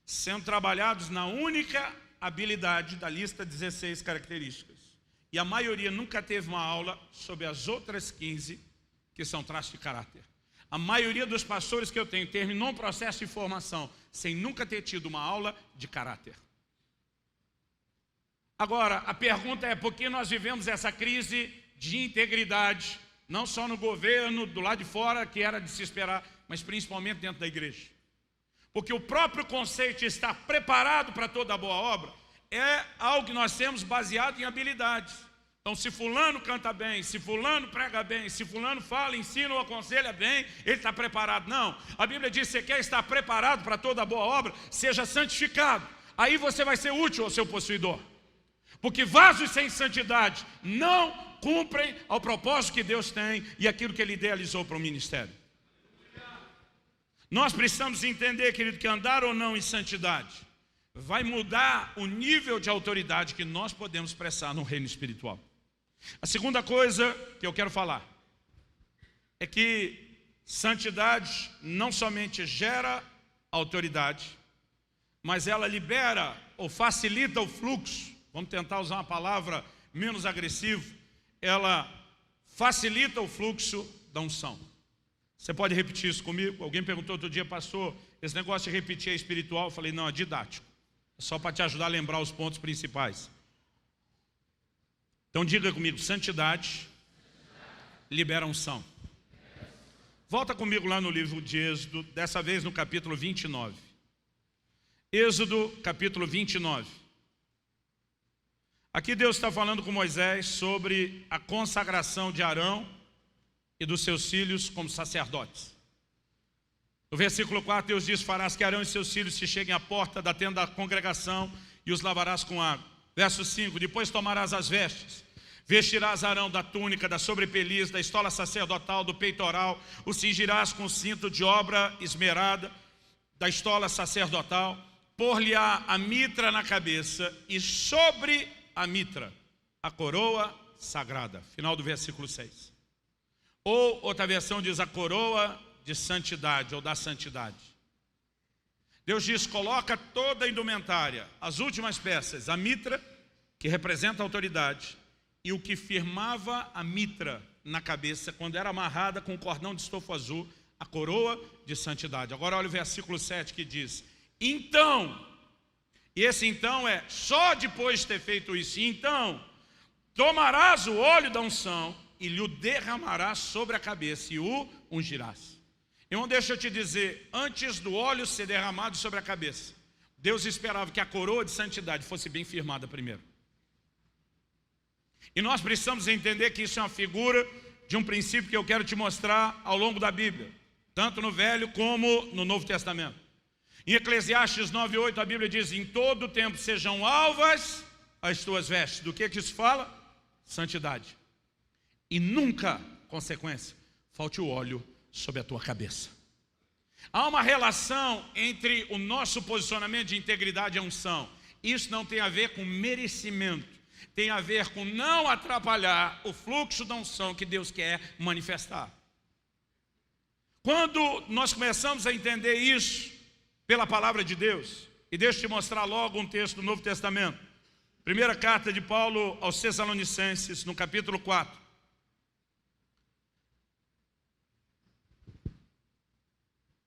sendo trabalhados na única habilidade da lista 16 características. E a maioria nunca teve uma aula sobre as outras 15, que são traços de caráter. A maioria dos pastores que eu tenho terminou um processo de formação sem nunca ter tido uma aula de caráter. Agora, a pergunta é por que nós vivemos essa crise de integridade, não só no governo, do lado de fora, que era de se esperar, mas principalmente dentro da igreja. Porque o próprio conceito de estar preparado para toda boa obra é algo que nós temos baseado em habilidades. Então, se fulano canta bem, se fulano prega bem, se fulano fala, ensina ou aconselha bem, ele está preparado. Não, a Bíblia diz que você quer estar preparado para toda boa obra, seja santificado. Aí você vai ser útil ao seu possuidor. Porque vasos sem santidade não cumprem ao propósito que Deus tem e aquilo que Ele idealizou para o ministério. Nós precisamos entender, querido, que andar ou não em santidade vai mudar o nível de autoridade que nós podemos expressar no reino espiritual. A segunda coisa que eu quero falar é que santidade não somente gera autoridade, mas ela libera ou facilita o fluxo. Vamos tentar usar uma palavra menos agressiva. Ela facilita o fluxo da unção. Você pode repetir isso comigo? Alguém perguntou outro dia, pastor, esse negócio de repetir é espiritual? Eu falei, não, é didático. É só para te ajudar a lembrar os pontos principais. Então diga comigo, santidade libera unção. Volta comigo lá no livro de Êxodo, dessa vez no capítulo 29. Êxodo, capítulo 29. Aqui Deus está falando com Moisés sobre a consagração de Arão e dos seus filhos como sacerdotes. No versículo 4, Deus diz, farás que Arão e seus filhos se cheguem à porta da tenda da congregação e os lavarás com água. Verso 5, depois tomarás as vestes, vestirás Arão da túnica, da sobrepeliz, da estola sacerdotal, do peitoral, o cingirás com cinto de obra esmerada, da estola sacerdotal, pôr-lhe-á a mitra na cabeça e sobre a mitra, a coroa sagrada. Final do versículo 6. Ou outra versão diz a coroa de santidade ou da santidade. Deus diz, coloca toda a indumentária, as últimas peças, a mitra, que representa a autoridade, e o que firmava a mitra na cabeça, quando era amarrada com um cordão de estofo azul, a coroa de santidade. Agora olha o versículo 7 que diz, então, e esse então é só depois de ter feito isso, então, tomarás o óleo da unção e lhe o derramarás sobre a cabeça e o ungirás. Irmão, deixa eu te dizer, antes do óleo ser derramado sobre a cabeça, Deus esperava que a coroa de santidade fosse bem firmada primeiro. E nós precisamos entender que isso é uma figura de um princípio que eu quero te mostrar ao longo da Bíblia, tanto no Velho como no Novo Testamento. Em Eclesiastes 9:8 a Bíblia diz, em todo tempo sejam alvas as tuas vestes. Do que isso fala? Santidade. E nunca, consequência, falte o óleo sobre a tua cabeça. Há uma relação entre o nosso posicionamento de integridade e unção. Isso não tem a ver com merecimento, tem a ver com não atrapalhar o fluxo da unção que Deus quer manifestar. Quando nós começamos a entender isso pela palavra de Deus, e deixa eu te mostrar logo um texto do Novo Testamento. Primeira carta de Paulo aos Tessalonicenses, no capítulo 4.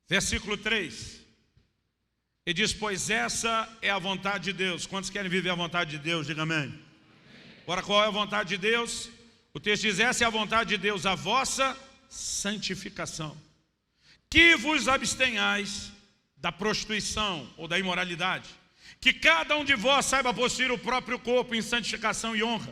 Versículo 3, ele diz, pois essa é a vontade de Deus. Quantos querem viver a vontade de Deus? Diga amém. Agora, qual é a vontade de Deus? O texto diz: essa é a vontade de Deus, a vossa santificação, que vos abstenhais da prostituição ou da imoralidade, que cada um de vós saiba possuir o próprio corpo em santificação e honra,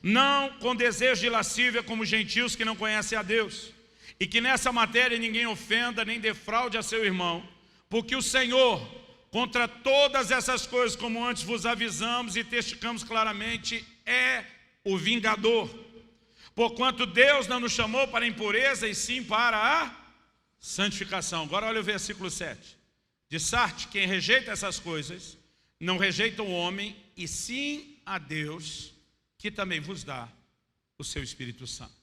não com desejo de lascívia como gentios que não conhecem a Deus, e que nessa matéria ninguém ofenda nem defraude a seu irmão, porque o Senhor, contra todas essas coisas, como antes vos avisamos e testificamos claramente, é o vingador. Porquanto Deus não nos chamou para a impureza, e sim para a santificação. Agora olha o versículo 7. De Sarte, quem rejeita essas coisas, não rejeita o homem, e sim a Deus, que também vos dá o seu Espírito Santo.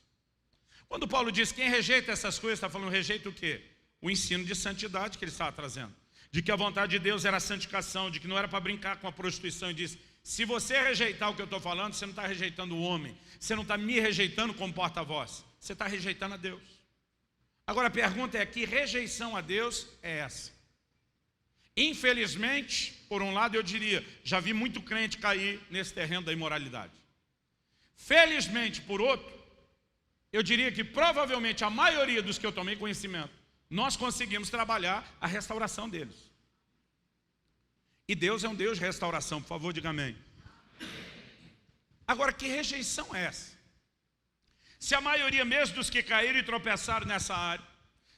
Quando Paulo diz quem rejeita essas coisas, está falando rejeita o quê? O ensino de santidade que ele estava trazendo. De que a vontade de Deus era a santificação, de que não era para brincar com a prostituição. E diz, se você rejeitar o que eu estou falando, você não está rejeitando o homem. Você não está me rejeitando como porta-voz. Você está rejeitando a Deus. Agora a pergunta é, que rejeição a Deus é essa? Infelizmente, por um lado eu diria, já vi muito crente cair nesse terreno da imoralidade. Felizmente, por outro, eu diria que provavelmente a maioria dos que eu tomei conhecimento, nós conseguimos trabalhar a restauração deles. E Deus é um Deus de restauração, por favor, diga amém. Agora, que rejeição é essa? Se a maioria mesmo dos que caíram e tropeçaram nessa área,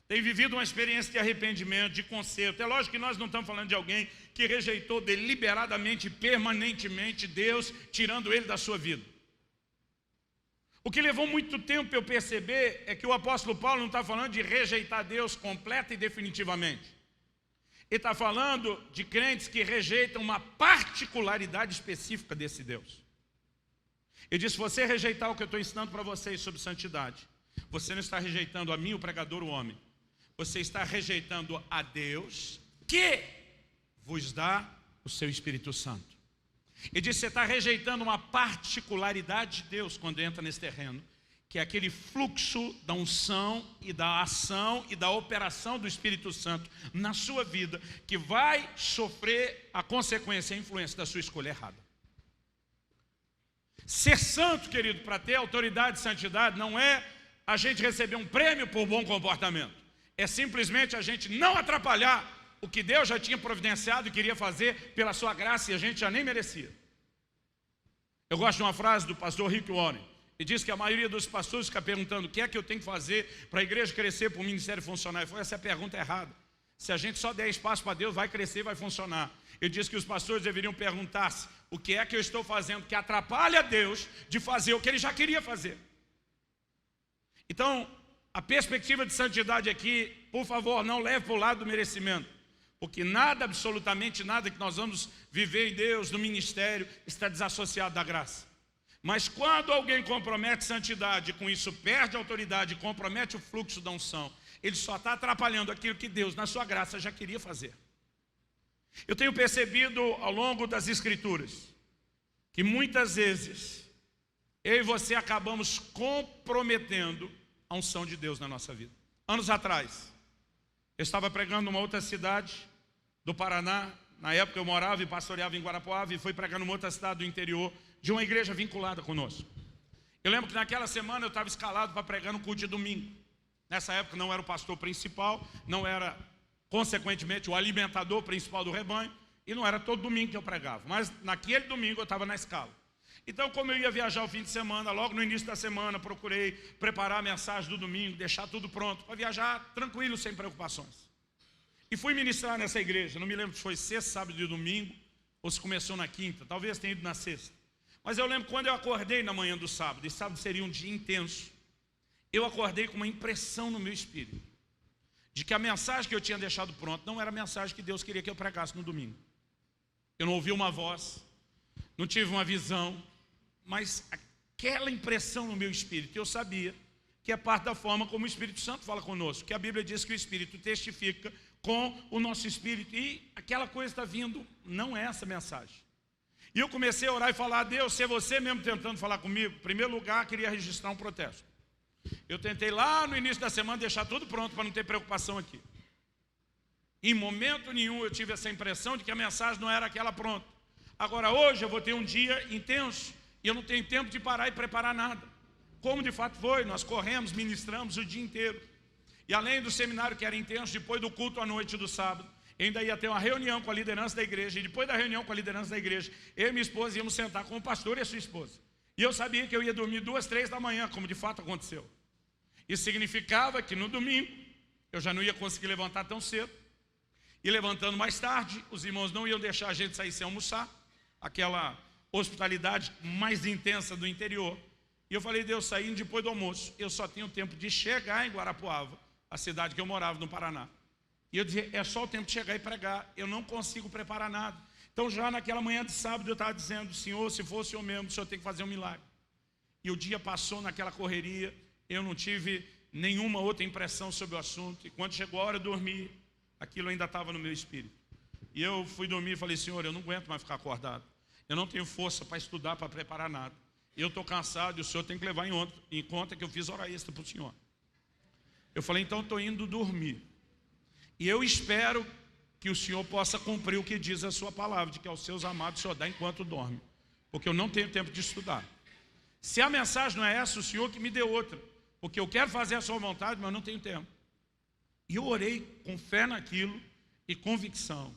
tem vivido uma experiência de arrependimento, de conserto. É lógico que nós não estamos falando de alguém que rejeitou deliberadamente, permanentemente Deus, tirando ele da sua vida. O que levou muito tempo para eu perceber é que o apóstolo Paulo não está falando de rejeitar Deus completa e definitivamente. Ele está falando de crentes que rejeitam uma particularidade específica desse Deus. Ele diz, se você rejeitar o que eu estou ensinando para vocês sobre santidade, você não está rejeitando a mim, o pregador, o homem. Você está rejeitando a Deus que vos dá o seu Espírito Santo. Ele diz, você está rejeitando uma particularidade de Deus quando entra nesse terreno, que é aquele fluxo da unção e da ação e da operação do Espírito Santo na sua vida, que vai sofrer a consequência e a influência da sua escolha errada. Ser santo, querido, para ter autoridade e santidade, não é a gente receber um prêmio por bom comportamento. É simplesmente a gente não atrapalhar o que Deus já tinha providenciado e queria fazer pela sua graça e a gente já nem merecia. Eu gosto de uma frase do pastor Rick Warren. Ele diz que a maioria dos pastores fica perguntando o que é que eu tenho que fazer para a igreja crescer, para o ministério funcionar. Ele falou, essa é a pergunta errada. Se a gente só der espaço para Deus, vai crescer e vai funcionar. Ele diz que os pastores deveriam perguntar-se o que é que eu estou fazendo que atrapalha Deus de fazer o que Ele já queria fazer. Então, a perspectiva de santidade aqui, por favor, não leve para o lado do merecimento. Porque nada, absolutamente nada que nós vamos viver em Deus, no ministério, está desassociado da graça. Mas quando alguém compromete santidade, com isso perde a autoridade, compromete o fluxo da unção, ele só está atrapalhando aquilo que Deus, na sua graça, já queria fazer. Eu tenho percebido ao longo das Escrituras, que muitas vezes, eu e você acabamos comprometendo a unção de Deus na nossa vida. Anos atrás, eu estava pregando numa outra cidade do Paraná. Na época eu morava e pastoreava em Guarapuava e fui pregar numa outra cidade do interior de uma igreja vinculada conosco. Eu lembro que naquela semana eu estava escalado para pregar no culto de domingo. Nessa época não era o pastor principal, não era, consequentemente, o alimentador principal do rebanho e não era todo domingo que eu pregava. Mas naquele domingo eu estava na escala. Então, como eu ia viajar o fim de semana, logo no início da semana, procurei preparar a mensagem do domingo, deixar tudo pronto, para viajar tranquilo, sem preocupações. E fui ministrar nessa igreja, não me lembro se foi sexta, sábado e domingo, ou se começou na quinta, talvez tenha ido na sexta. Mas eu lembro quando eu acordei na manhã do sábado, e sábado seria um dia intenso, eu acordei com uma impressão no meu espírito, de que a mensagem que eu tinha deixado pronta não era a mensagem que Deus queria que eu pregasse no domingo. Eu não ouvi uma voz, não tive uma visão, mas aquela impressão no meu espírito, eu sabia que é parte da forma como o Espírito Santo fala conosco, que a Bíblia diz que o Espírito testifica com o nosso espírito, e aquela coisa está vindo, não é essa mensagem. E eu comecei a orar e falar, Deus, se é você mesmo tentando falar comigo, em primeiro lugar, queria registrar um protesto. Eu tentei lá no início da semana deixar tudo pronto para não ter preocupação aqui. Em momento nenhum eu tive essa impressão de que a mensagem não era aquela pronta. Agora hoje eu vou ter um dia intenso, e eu não tenho tempo de parar e preparar nada. como de fato foi, nós corremos, ministramos o dia inteiro. E além do seminário que era intenso, depois do culto à noite do sábado, ainda ia ter uma reunião com a liderança da igreja. E depois da reunião com a liderança da igreja, eu e minha esposa íamos sentar com o pastor e a sua esposa. E eu sabia que eu ia dormir 2, 3 da manhã, como de fato aconteceu. Isso significava que no domingo eu já não ia conseguir levantar tão cedo. E levantando mais tarde, os irmãos não iam deixar a gente sair sem almoçar. Aquela hospitalidade mais intensa do interior. E eu falei, Deus, saindo depois do almoço, eu só tenho tempo de chegar em Guarapuava, a cidade que eu morava, no Paraná. E eu dizia, é só o tempo de chegar e pregar, eu não consigo preparar nada. Então já naquela manhã de sábado eu estava dizendo, Senhor, se for o Senhor mesmo, o Senhor tem que fazer um milagre. E o dia passou naquela correria, eu não tive nenhuma outra impressão sobre o assunto. E quando chegou a hora de dormir, aquilo ainda estava no meu espírito. E eu fui dormir e falei, Senhor, eu não aguento mais ficar acordado. Eu não tenho força para estudar, para preparar nada. Eu estou cansado e o Senhor tem que levar em conta que eu fiz hora extra para o Senhor. Eu falei, então estou indo dormir. E eu espero que o Senhor possa cumprir o que diz a sua palavra, de que aos seus amados o Senhor dá enquanto dorme. Porque eu não tenho tempo de estudar. Se a mensagem não é essa, o Senhor que me dê outra. Porque eu quero fazer a sua vontade, mas eu não tenho tempo. E eu orei com fé naquilo e convicção.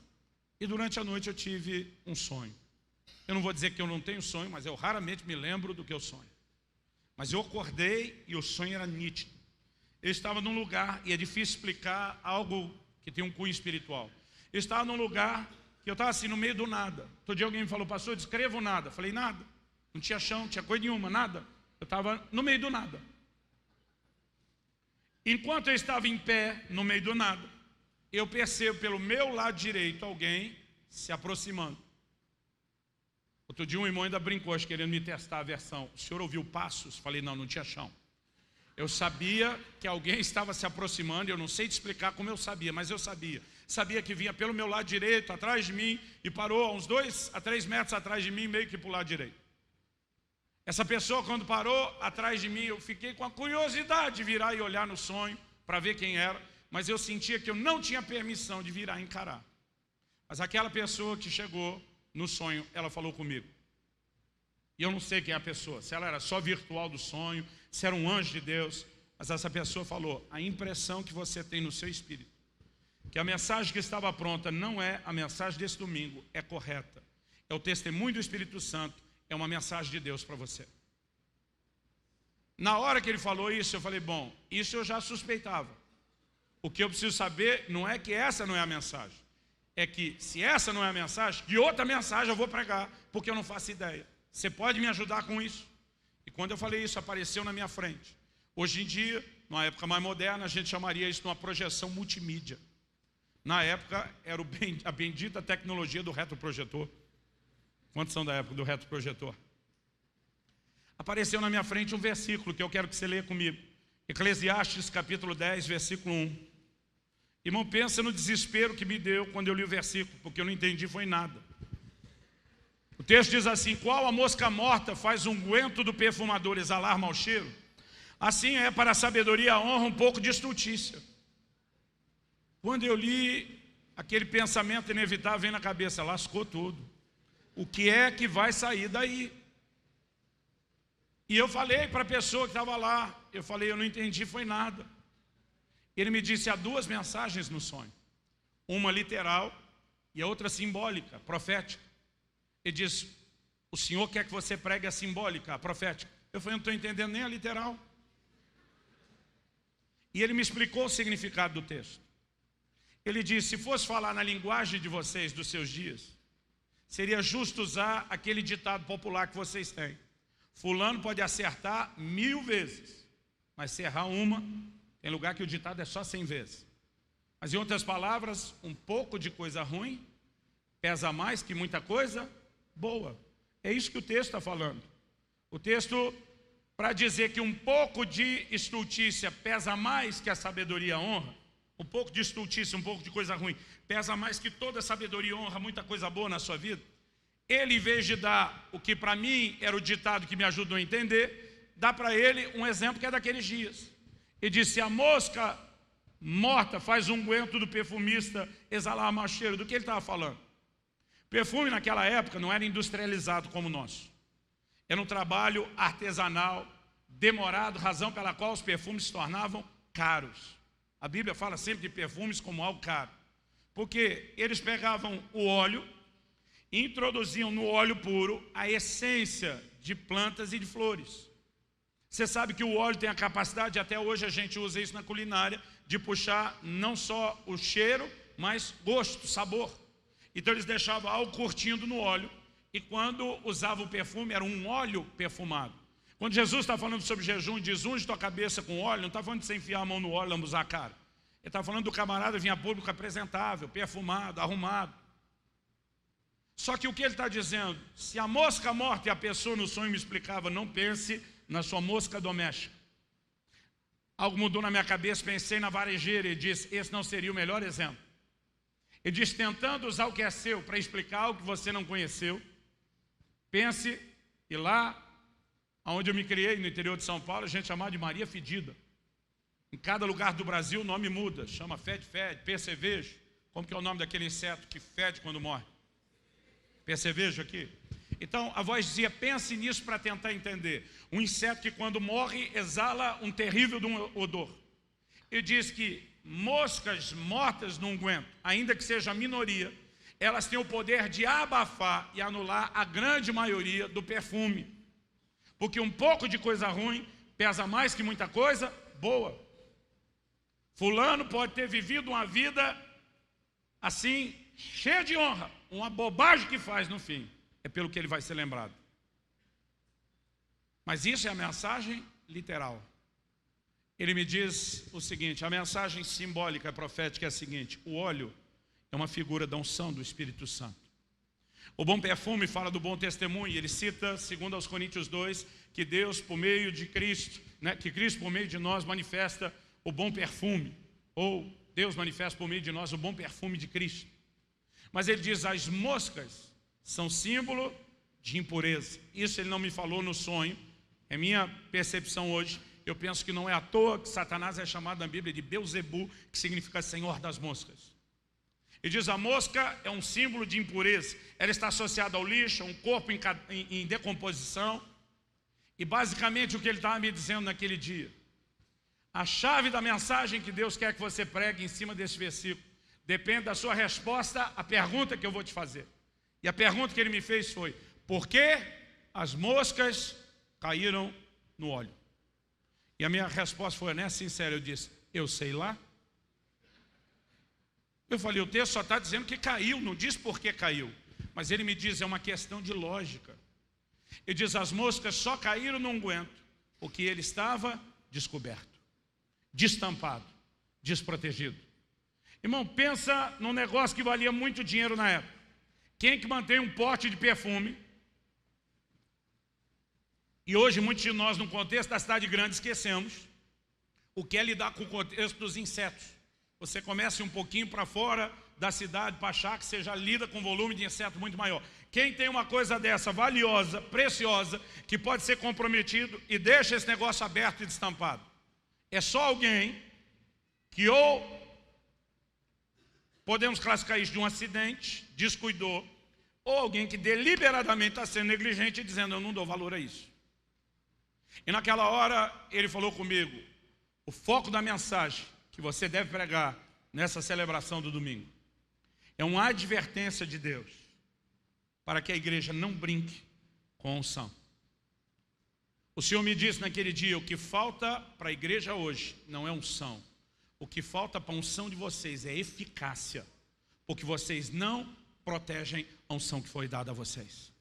E durante a noite eu tive um sonho. Eu não vou dizer que eu não tenho sonho, mas eu raramente me lembro do que eu sonho. Mas eu acordei e o sonho era nítido. Eu estava num lugar, e é difícil explicar algo que tem um cunho espiritual. Eu estava num lugar que eu estava assim, no meio do nada. Todo dia alguém me falou, pastor, descreva o nada. Eu falei, nada. Não tinha chão, não tinha coisa nenhuma, nada. Eu estava no meio do nada. Enquanto eu estava em pé, no meio do nada, eu percebo pelo meu lado direito alguém se aproximando. Outro dia um irmão ainda brincou, querendo me testar a versão. O senhor ouviu passos? Falei, não, não tinha chão. Eu sabia que alguém estava se aproximando, eu não sei te explicar como eu sabia, mas eu sabia. Sabia que vinha pelo meu lado direito, atrás de mim, e parou a uns 2 a 3 metros atrás de mim, meio que para o lado direito. Essa pessoa, quando parou atrás de mim, eu fiquei com a curiosidade de virar e olhar no sonho, para ver quem era, mas eu sentia que eu não tinha permissão de virar e encarar. Mas aquela pessoa que chegou no sonho, ela falou comigo. E eu não sei quem é a pessoa, se ela era só virtual do sonho, se era um anjo de Deus, mas essa pessoa falou, a impressão que você tem no seu espírito, que a mensagem que estava pronta não é a mensagem desse domingo, é correta. É o testemunho do Espírito Santo, é uma mensagem de Deus para você. Na hora que ele falou isso, eu falei, bom, isso eu já suspeitava. O que eu preciso saber não é que essa não é a mensagem. É que se essa não é a mensagem, que outra mensagem eu vou pregar, porque eu não faço ideia. Você pode me ajudar com isso? E quando eu falei isso, apareceu na minha frente. Hoje em dia, numa época mais moderna, a gente chamaria isso de uma projeção multimídia. Na época, era a bendita tecnologia do retroprojetor. Quantos são da época do retroprojetor? Apareceu na minha frente um versículo que eu quero que você leia comigo. Eclesiastes capítulo 10, versículo 1. Irmão, pensa no desespero que me deu quando eu li o versículo, porque eu não entendi foi nada. O texto diz assim, qual a mosca morta faz unguento do perfumador exalar mau cheiro? Assim é para a sabedoria e a honra um pouco de estultícia. Quando eu li, aquele pensamento inevitável vem na cabeça, lascou tudo. O que é que vai sair daí? E eu falei para a pessoa que estava lá, eu falei, eu não entendi foi nada. Ele me disse, há 2 mensagens no sonho. Uma literal e a outra simbólica, profética. Ele diz, o Senhor quer que você pregue a simbólica, a profética. Eu falei, não estou entendendo nem a literal. E ele me explicou o significado do texto. Ele disse, se fosse falar na linguagem de vocês, dos seus dias, seria justo usar aquele ditado popular que vocês têm. Fulano pode acertar 1000 vezes, mas se errar uma, tem lugar que o ditado é só 100 vezes. Mas em outras palavras, um pouco de coisa ruim pesa mais que muita coisa boa. É isso que o texto está falando. O texto, para dizer que um pouco de estultícia pesa mais que a sabedoria e a honra, um pouco de estultícia, um pouco de coisa ruim, pesa mais que toda sabedoria e honra, muita coisa boa na sua vida. Ele, em vez de dar o que para mim era o ditado que me ajudou a entender, dá para ele um exemplo que é daqueles dias. Ele disse, a mosca morta faz unguento do perfumista exalar mau cheiro. Do que ele estava falando? Perfume naquela época não era industrializado como o nosso. Era um trabalho artesanal, demorado, razão pela qual os perfumes se tornavam caros. A Bíblia fala sempre de perfumes como algo caro, porque eles pegavam o óleo e introduziam no óleo puro a essência de plantas e de flores. Você sabe que o óleo tem a capacidade, até hoje a gente usa isso na culinária, de puxar não só o cheiro, mas gosto, sabor. Então eles deixavam algo curtindo no óleo, e quando usavam o perfume, era um óleo perfumado. Quando Jesus está falando sobre jejum e diz, unge tua cabeça com óleo, não está falando de você enfiar a mão no óleo e lambuzar a cara. Ele está falando do camarada vir a público apresentável, perfumado, arrumado. Só que o que ele está dizendo, se a mosca morta e a pessoa no sonho me explicava, não pense na sua mosca doméstica. Algo mudou na minha cabeça, pensei na varejeira e disse, esse não seria o melhor exemplo. Ele diz, tentando usar o que é seu para explicar algo que você não conheceu, pense, e lá onde eu me criei, no interior de São Paulo, a gente chamava de Maria Fedida. Em cada lugar do Brasil o nome muda, chama fede-fede, percevejo. Como que é o nome daquele inseto que fede quando morre? Percevejo aqui. Então a voz dizia, pense nisso para tentar entender. Um inseto que quando morre exala um terrível odor. Ele diz que moscas mortas no unguento, ainda que seja a minoria, elas têm o poder de abafar e anular a grande maioria do perfume. Porque um pouco de coisa ruim pesa mais que muita coisa boa. Fulano pode ter vivido uma vida assim, cheia de honra, uma bobagem que faz no fim, é pelo que ele vai ser lembrado. Mas isso é a mensagem literal. Ele me diz o seguinte, a mensagem simbólica, profética é a seguinte, o óleo é uma figura da unção do Espírito Santo. O bom perfume fala do bom testemunho, ele cita, segundo aos Coríntios 2, que Deus por meio de Cristo, que Cristo por meio de nós manifesta o bom perfume, ou Deus manifesta por meio de nós o bom perfume de Cristo. Mas ele diz, as moscas são símbolo de impureza. Isso ele não me falou no sonho, é minha percepção hoje. Eu penso que não é à toa que Satanás é chamado na Bíblia de Beuzebu, que significa Senhor das moscas. Ele diz, a mosca é um símbolo de impureza. Ela está associada ao lixo, a um corpo em decomposição. E basicamente o que ele estava me dizendo naquele dia, a chave da mensagem que Deus quer que você pregue em cima desse versículo, depende da sua resposta à pergunta que eu vou te fazer. E a pergunta que ele me fez foi, por que as moscas caíram no óleo? E a minha resposta foi honesta e sincera, eu disse, eu sei lá. Eu falei, o texto só está dizendo que caiu, não diz por que caiu. Mas ele me diz, é uma questão de lógica. Ele diz, as moscas só caíram no unguento porque ele estava descoberto, destampado, desprotegido. Irmão, pensa num negócio que valia muito dinheiro na época. Quem que mantém um pote de perfume? E hoje muitos de nós, no contexto da cidade grande, esquecemos o que é lidar com o contexto dos insetos. Você começa um pouquinho para fora da cidade para achar que você já lida com volume de inseto muito maior. Quem tem uma coisa dessa, valiosa, preciosa, que pode ser comprometido e deixa esse negócio aberto e destampado? É só alguém que ou podemos classificar isso de um acidente, descuidou, ou alguém que deliberadamente está sendo negligente e dizendo, eu não dou valor a isso. E naquela hora ele falou comigo, o foco da mensagem que você deve pregar nessa celebração do domingo é uma advertência de Deus para que a igreja não brinque com a unção. O Senhor me disse naquele dia, o que falta para a igreja hoje não é unção, o que falta para a unção de vocês é eficácia, porque vocês não protegem a unção que foi dada a vocês.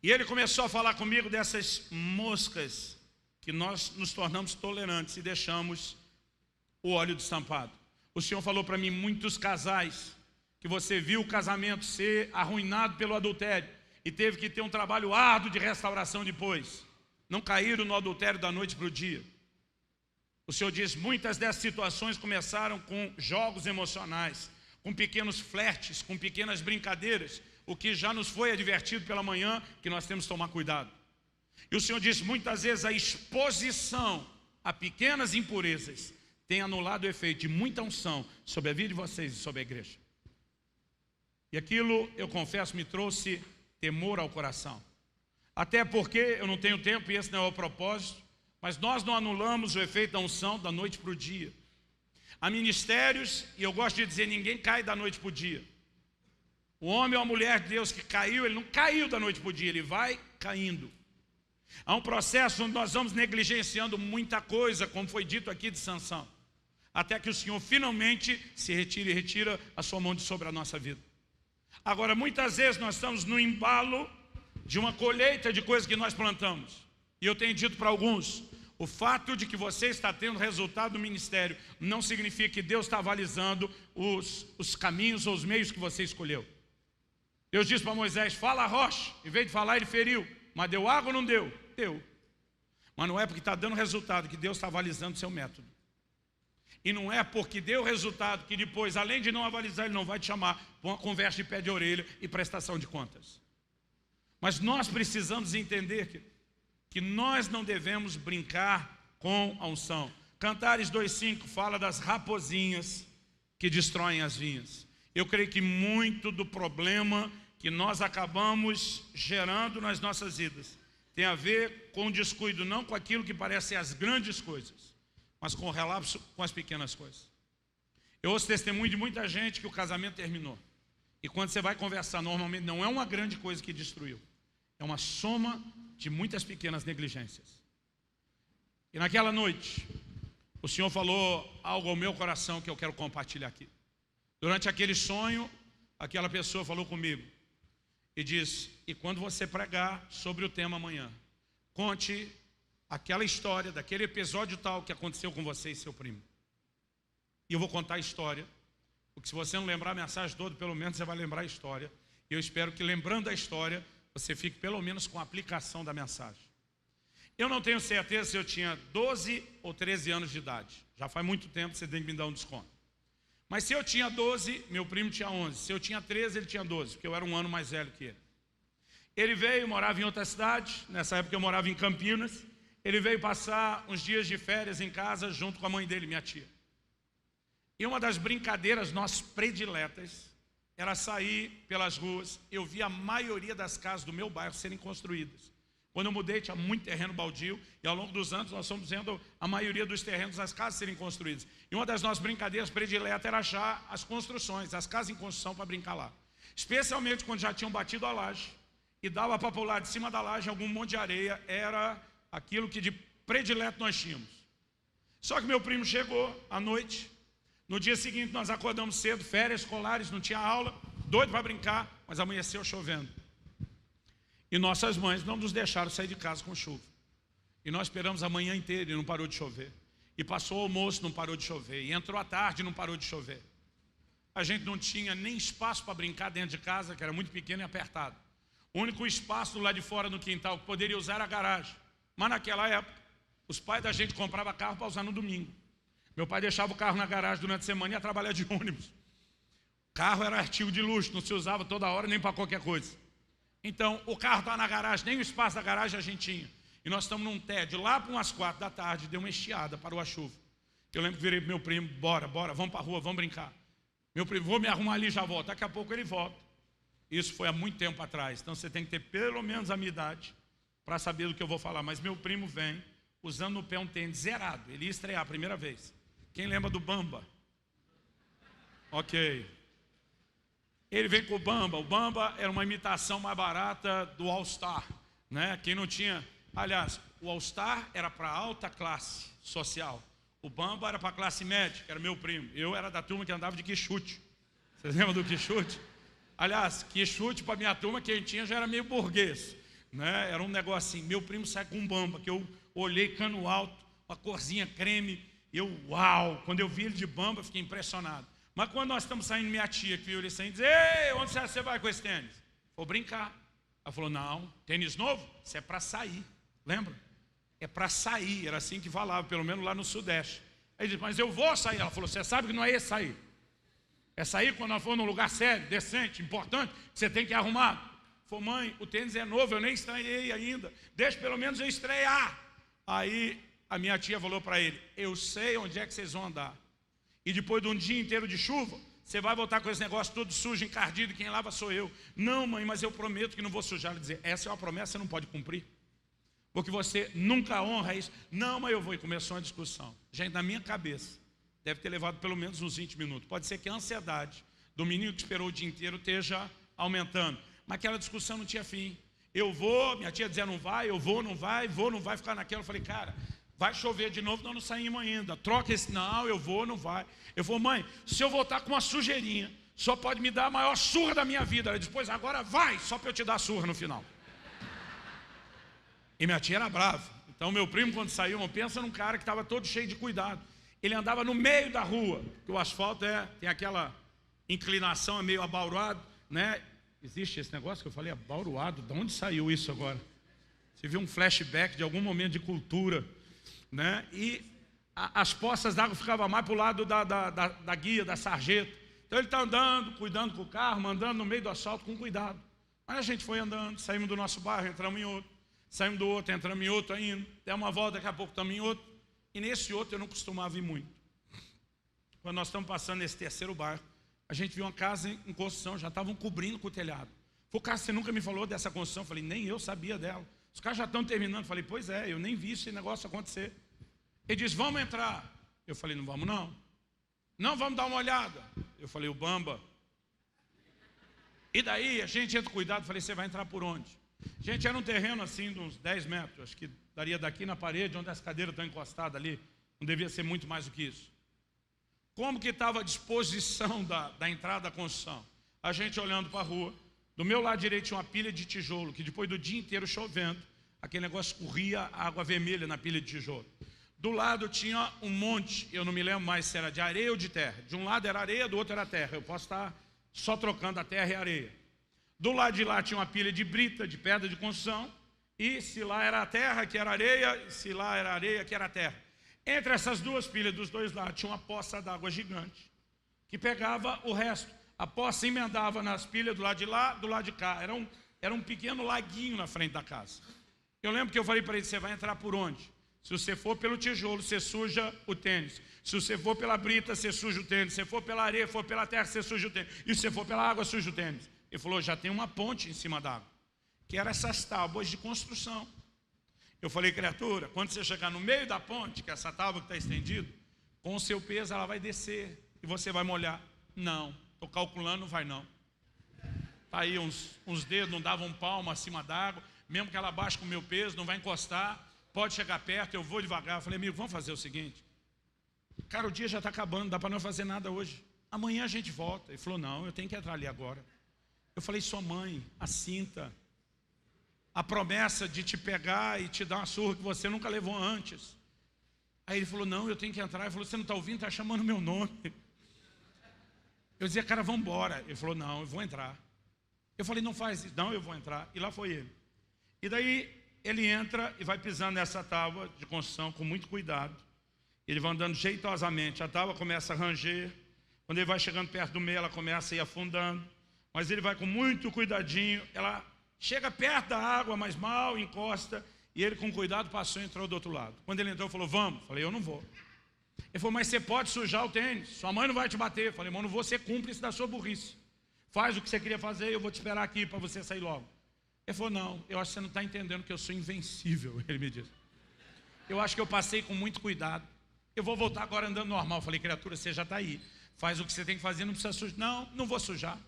E ele começou a falar comigo dessas moscas que nós nos tornamos tolerantes e deixamos o óleo destampado. O Senhor falou para mim, muitos casais, que você viu o casamento ser arruinado pelo adultério e teve que ter um trabalho árduo de restauração depois. Não caíram no adultério da noite para o dia. O Senhor diz, muitas dessas situações começaram com jogos emocionais, com pequenos flertes, com pequenas brincadeiras, o que já nos foi advertido pela manhã, que nós temos que tomar cuidado. E o Senhor diz, muitas vezes a exposição a pequenas impurezas tem anulado o efeito de muita unção sobre a vida de vocês e sobre a igreja. E aquilo, eu confesso, me trouxe temor ao coração. Até porque eu não tenho tempo, e esse não é o propósito, Mas nós não anulamos o efeito da unção da noite para o dia. Há ministérios, e eu gosto de dizer, ninguém cai da noite para o dia. O homem ou a mulher de Deus que caiu, ele não caiu da noite para o dia, ele vai caindo. Há um processo onde nós vamos negligenciando muita coisa, como foi dito aqui de Sansão, até que o Senhor finalmente se retire e retira a sua mão de sobre a nossa vida. Agora, muitas vezes nós estamos no embalo de uma colheita de coisas que nós plantamos. E eu tenho dito para alguns, o fato de que você está tendo resultado do ministério não significa que Deus está avalizando os caminhos ou os meios que você escolheu. Deus disse para Moisés, fala a rocha. Em vez de falar, ele feriu. Mas deu água ou não deu? Deu. Mas não é porque está dando resultado que Deus está avalizando o seu método. E não é porque deu resultado que depois, além de não avalizar, ele não vai te chamar para uma conversa de pé de orelha e prestação de contas. Mas nós precisamos entender que nós não devemos brincar com a unção. Cantares 2:5 fala das raposinhas que destroem as vinhas. Eu creio que muito do problema que nós acabamos gerando nas nossas vidas tem a ver com o descuido, não com aquilo que parece ser as grandes coisas, mas com o relapso com as pequenas coisas. Eu ouço testemunho de muita gente que o casamento terminou. E quando você vai conversar, normalmente não é uma grande coisa que destruiu. É uma soma de muitas pequenas negligências. E naquela noite, o Senhor falou algo ao meu coração que eu quero compartilhar aqui. Durante aquele sonho, aquela pessoa falou comigo e disse, e quando você pregar sobre o tema amanhã, conte aquela história, daquele episódio tal que aconteceu com você e seu primo. E eu vou contar a história, porque se você não lembrar a mensagem toda, pelo menos você vai lembrar a história. E eu espero que lembrando a história, você fique pelo menos com a aplicação da mensagem. Eu não tenho certeza se eu tinha 12 ou 13 anos de idade. Já faz muito tempo, você tem que me dar um desconto. Mas se eu tinha 12, meu primo tinha 11. Se eu tinha 13, ele tinha 12, porque eu era um ano mais velho que ele. Ele veio, morava em outra cidade. Nessa época eu morava em Campinas. Ele veio passar uns dias de férias em casa junto com a mãe dele, minha tia. E uma das brincadeiras nossas prediletas era sair pelas ruas. Eu vi a maioria das casas do meu bairro serem construídas. Quando eu mudei, tinha muito terreno baldio. E ao longo dos anos, nós fomos vendo a maioria dos terrenos das casas serem construídas. E uma das nossas brincadeiras prediletas era achar as construções, as casas em construção para brincar lá. Especialmente quando já tinham batido a laje. E dava para pular de cima da laje algum monte de areia. Era aquilo que de predileto nós tínhamos. Só que meu primo chegou à noite. No dia seguinte nós acordamos cedo, férias escolares, não tinha aula, doido para brincar, mas amanheceu chovendo. E nossas mães não nos deixaram sair de casa com chuva. E nós esperamos a manhã inteira e não parou de chover. E passou o almoço, não parou de chover. E entrou a tarde e não parou de chover. A gente não tinha nem espaço para brincar dentro de casa, que era muito pequeno e apertado. O único espaço lá de fora no quintal que poderia usar era a garagem. Mas naquela época, os pais da gente compravam carro para usar no domingo. Meu pai deixava o carro na garagem durante a semana e ia trabalhar de ônibus. Carro era artigo de luxo, não se usava toda hora nem para qualquer coisa. Então, o carro estava na garagem, nem o espaço da garagem a gente tinha. E nós estamos num tédio, lá para umas 4 da tarde, deu uma estiada, parou a chuva. Eu lembro que virei para meu primo, bora, vamos para a rua, vamos brincar. Meu primo, vou me arrumar ali e já volto. Daqui a pouco ele volta. Isso foi há muito tempo atrás, então você tem que ter pelo menos a minha idade para saber do que eu vou falar. Mas meu primo vem, usando no pé um tênis zerado, ele ia estrear a primeira vez. Quem lembra do Bamba? Ok. Ele vem com o Bamba era uma imitação mais barata do All Star, né? Quem não tinha, aliás, o All Star era para alta classe social, o Bamba era para classe média, que era meu primo. Eu era da turma que andava de quichute. Vocês lembram do quichute? Aliás, quichute para minha turma, quem tinha já era meio burguês, né? Era um negócio assim, meu primo sai com um Bamba, que eu olhei cano alto, uma corzinha creme. Eu, uau, quando eu vi ele de Bamba, fiquei impressionado. Mas quando nós estamos saindo, minha tia que viu ele saindo, diz, ei, onde você vai com esse tênis? Vou brincar. Ela falou, não, tênis novo? Isso é para sair, lembra? É para sair, era assim que falava, pelo menos lá no Sudeste. Aí ele disse, mas eu vou sair. Ela falou, você sabe que não é esse sair. É sair quando nós formos num lugar sério, decente, importante, que você tem que arrumar. Falei, mãe, o tênis é novo, eu nem estranhei ainda. Deixa pelo menos eu estrear. Aí a minha tia falou para ele, eu sei onde é que vocês vão andar. E depois de um dia inteiro de chuva, você vai voltar com esse negócio todo sujo, encardido, e quem lava sou eu. Não, mãe, mas eu prometo que não vou sujar. Ela dizer, essa é uma promessa, você não pode cumprir. porque você nunca honra isso. Não, mas eu vou. E começou uma discussão. Gente, na minha cabeça, deve ter levado pelo menos uns 20 minutos. Pode ser que a ansiedade do menino que esperou o dia inteiro esteja aumentando. Mas aquela discussão não tinha fim. Eu vou, minha tia dizia não vai, eu vou, não vai, vou, não vai, ficar naquela. Eu falei, cara, vai chover de novo, nós não saímos ainda. Troca esse, não, eu vou, não vai. Eu falei, mãe, se eu voltar com uma sujeirinha, só pode me dar a maior surra da minha vida. Ela disse, pois agora vai, só para eu te dar a surra no final. E minha tia era brava. Então meu primo, quando saiu, pensa num cara que estava todo cheio de cuidado. Ele andava no meio da rua, porque o asfalto tem aquela inclinação, é meio abauroado, né? Existe esse negócio que eu falei, abauroado, de onde saiu isso agora? Você viu um flashback de algum momento de cultura, né? E as poças d'água ficavam mais para o lado da guia, da sarjeta. Então ele está andando, cuidando com o carro, andando no meio do asfalto com cuidado. Mas a gente foi andando, saímos do nosso bairro, entramos em outro, saímos do outro, entramos em outro ainda, demos uma volta, daqui a pouco estamos em outro. E nesse outro eu não costumava ir muito. Quando nós estamos passando nesse terceiro bairro, a gente viu uma casa em construção, já estavam cobrindo com o telhado. Falei, cara, você nunca me falou dessa construção? Eu falei, nem eu sabia dela. Os caras já estão terminando. Eu falei, pois é, eu nem vi esse negócio acontecer. Ele disse, vamos entrar. Eu falei, não vamos não. Não, vamos dar uma olhada. Eu falei, o Bamba. E daí a gente entra com cuidado. Eu falei, você vai entrar por onde? Gente, era um terreno assim de uns 10 metros. Acho que daria daqui na parede, onde as cadeiras estão encostadas ali. Não devia ser muito mais do que isso. Como que estava a disposição da entrada da construção? A gente olhando para a rua. Do meu lado direito tinha uma pilha de tijolo, que depois do dia inteiro chovendo, aquele negócio escorria água vermelha na pilha de tijolo. Do lado tinha um monte, eu não me lembro mais se era de areia ou de terra. De um lado era areia, do outro era terra. Eu posso estar só trocando a terra e a areia. Do lado de lá tinha uma pilha de brita, de pedra de construção. E se lá era a terra, que era areia, se lá era areia, que era terra. Entre essas duas pilhas dos dois lados tinha uma poça d'água gigante, que pegava o resto. A poça emendava nas pilhas do lado de lá, do lado de cá. Era um pequeno laguinho na frente da casa. Eu lembro que eu falei para ele, você vai entrar por onde? Se você for pelo tijolo, você suja o tênis. Se você for pela brita, você suja o tênis. Se você for pela areia, for pela terra, você suja o tênis. E se você for pela água, suja o tênis. Ele falou, já tem uma ponte em cima da água, que eram essas tábuas de construção. Eu falei, criatura, quando você chegar no meio da ponte, que é essa tábua que está estendida, com o seu peso ela vai descer e você vai molhar. Não, estou calculando, não vai não. Está aí uns dedos, não davam um palmo acima d'água, mesmo que ela baixe com o meu peso, não vai encostar, pode chegar perto, eu vou devagar. Eu falei, amigo, vamos fazer o seguinte, cara, o dia já está acabando, não dá para não fazer nada hoje. Amanhã a gente volta. Ele falou, não, eu tenho que entrar ali agora. Eu falei, sua mãe, a Cinta, a promessa de te pegar e te dar uma surra que você nunca levou antes. Aí ele falou, não, eu tenho que entrar. Ele falou, você não está ouvindo? Está chamando meu nome. Eu dizia, cara, vamos embora. Ele falou, não, eu vou entrar. Eu falei, não faz isso. Não, eu vou entrar. E lá foi ele. E daí ele entra e vai pisando nessa tábua de construção com muito cuidado. Ele vai andando jeitosamente. A tábua começa a ranger. Quando ele vai chegando perto do meio, ela começa a ir afundando. Mas ele vai com muito cuidadinho. Ela chega perto da água, mas mal, encosta, e ele com cuidado passou e entrou do outro lado. Quando ele entrou, falou, vamos. Falei, eu não vou. Ele falou, mas você pode sujar o tênis, sua mãe não vai te bater. Falei, irmão, não vou ser cúmplice da sua burrice. Faz o que você queria fazer, eu vou te esperar aqui para você sair logo. Ele falou, não, eu acho que você não está entendendo que eu sou invencível, ele me disse. Eu acho que eu passei com muito cuidado. Eu vou voltar agora andando normal. Falei, criatura, você já está aí. Faz o que você tem que fazer, não precisa sujar. Não, não vou sujar.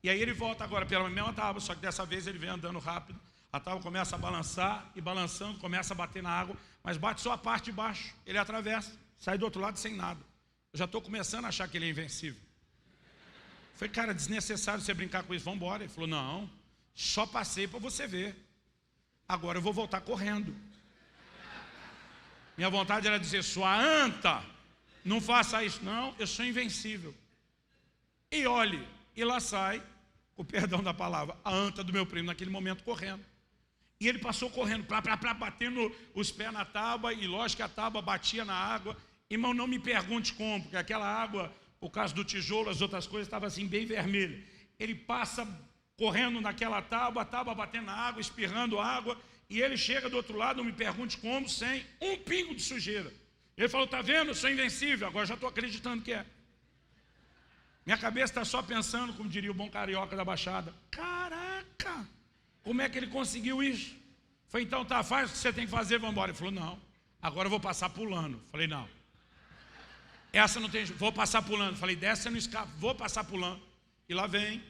E aí ele volta agora pela mesma tábua, só que dessa vez ele vem andando rápido. A tábua começa a balançar e balançando, começa a bater na água, mas bate só a parte de baixo. Ele atravessa, sai do outro lado sem nada. Eu já estou começando a achar que ele é invencível. Falei, cara, desnecessário você brincar com isso, vamos embora. Ele falou, não, só passei para você ver. Agora eu vou voltar correndo. Minha vontade era dizer, sua anta, não faça isso. Não, eu sou invencível. E olhe, e lá sai, o perdão da palavra, a anta do meu primo naquele momento correndo. E ele passou correndo, batendo os pés na tábua, e lógico que a tábua batia na água. Irmão, não me pergunte como, porque aquela água, por causa do tijolo, as outras coisas, estava assim bem vermelha. Ele passa correndo naquela tábua, a tábua batendo na água, espirrando água, e ele chega do outro lado, não me pergunte como, sem um pingo de sujeira. Ele falou, tá vendo, eu sou invencível, agora já estou acreditando que é. Minha cabeça está só pensando, como diria o bom carioca da Baixada, caraca, como é que ele conseguiu isso? Falei, então tá, faz o que você tem que fazer, vamos embora. Ele falou, não, agora eu vou passar pulando. Falei, não. Essa não tem, vou passar pulando. Falei, dessa eu não escapo, vou passar pulando. E lá vem,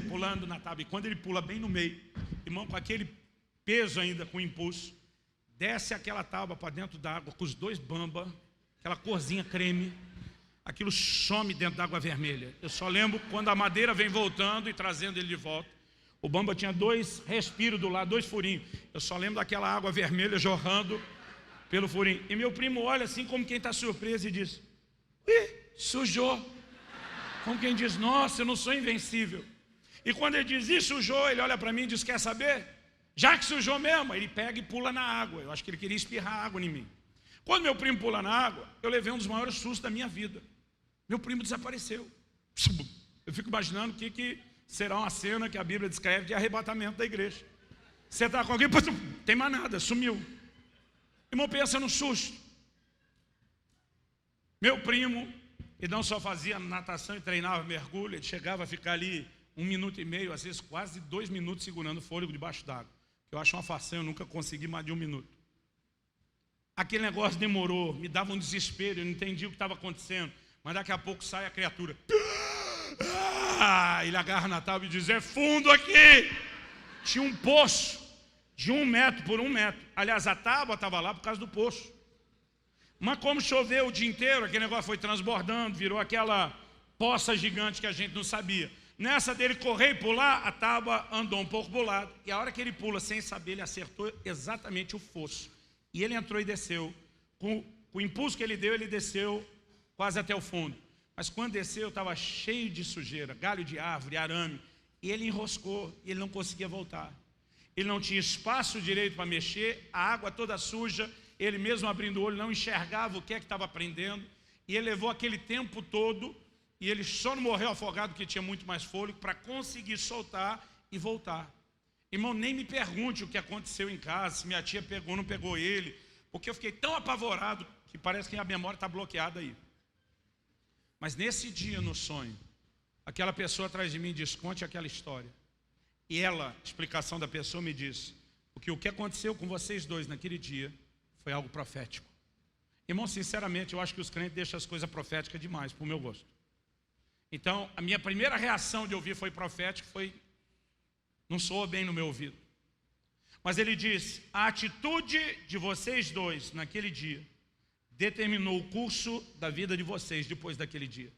pulando na tábua. E quando ele pula bem no meio, irmão, com aquele peso ainda, com impulso, desce aquela tábua para dentro da água, com os dois bamba, aquela corzinha creme, aquilo some dentro da água vermelha. Eu só lembro quando a madeira vem voltando e trazendo ele de volta. O bamba tinha 2 respiros do lado, 2 furinhos. Eu só lembro daquela água vermelha jorrando pelo furinho. E meu primo olha assim como quem está surpreso e diz, sujou. Como quem diz, nossa, eu não sou invencível. E quando ele diz, sujou, ele olha para mim e diz, quer saber? Já que sujou mesmo, ele pega e pula na água. Eu acho que ele queria espirrar água em mim. Quando meu primo pula na água, eu levei um dos maiores sustos da minha vida. Meu primo desapareceu. Eu fico imaginando o que será uma cena que a Bíblia descreve de arrebatamento da igreja. Você está com alguém, não tem mais nada, sumiu. Irmão, pensa no susto. Meu primo, ele não só fazia natação e treinava mergulho, ele chegava a ficar ali 1 minuto e meio, às vezes quase 2 minutos segurando o fôlego debaixo d'água. Eu acho uma façanha, eu nunca consegui mais de 1 minuto. Aquele negócio demorou, me dava um desespero, eu não entendi o que estava acontecendo. Mas daqui a pouco sai a criatura. Ele agarra na tábua e diz, é fundo aqui. Tinha um poço de 1 metro por 1 metro. Aliás, a tábua estava lá por causa do poço. Mas como choveu o dia inteiro, aquele negócio foi transbordando, virou aquela poça gigante que a gente não sabia. Nessa dele correr e pular, a tábua andou um pouco para o lado. E a hora que ele pula, sem saber, ele acertou exatamente o fosso. E ele entrou e desceu. Com o impulso que ele deu, ele desceu quase até o fundo. Mas quando desceu, estava cheio de sujeira, galho de árvore, arame. E ele enroscou, e ele não conseguia voltar. Ele não tinha espaço direito para mexer, a água toda suja, ele mesmo abrindo o olho não enxergava o que é que estava prendendo. E ele levou aquele tempo todo, e ele só não morreu afogado, porque tinha muito mais fôlego, para conseguir soltar e voltar. Irmão, nem me pergunte o que aconteceu em casa, se minha tia pegou ou não pegou ele, porque eu fiquei tão apavorado que parece que a memória está bloqueada aí. Mas nesse dia, no sonho, aquela pessoa atrás de mim diz, conte aquela história. E ela, explicação da pessoa, me diz, porque o que aconteceu com vocês dois naquele dia foi algo profético. Irmão, sinceramente, eu acho que os crentes deixam as coisas proféticas demais, para o meu gosto. Então, a minha primeira reação de ouvir foi profético, não soa bem no meu ouvido. Mas ele diz, a atitude de vocês dois naquele dia determinou o curso da vida de vocês depois daquele dia.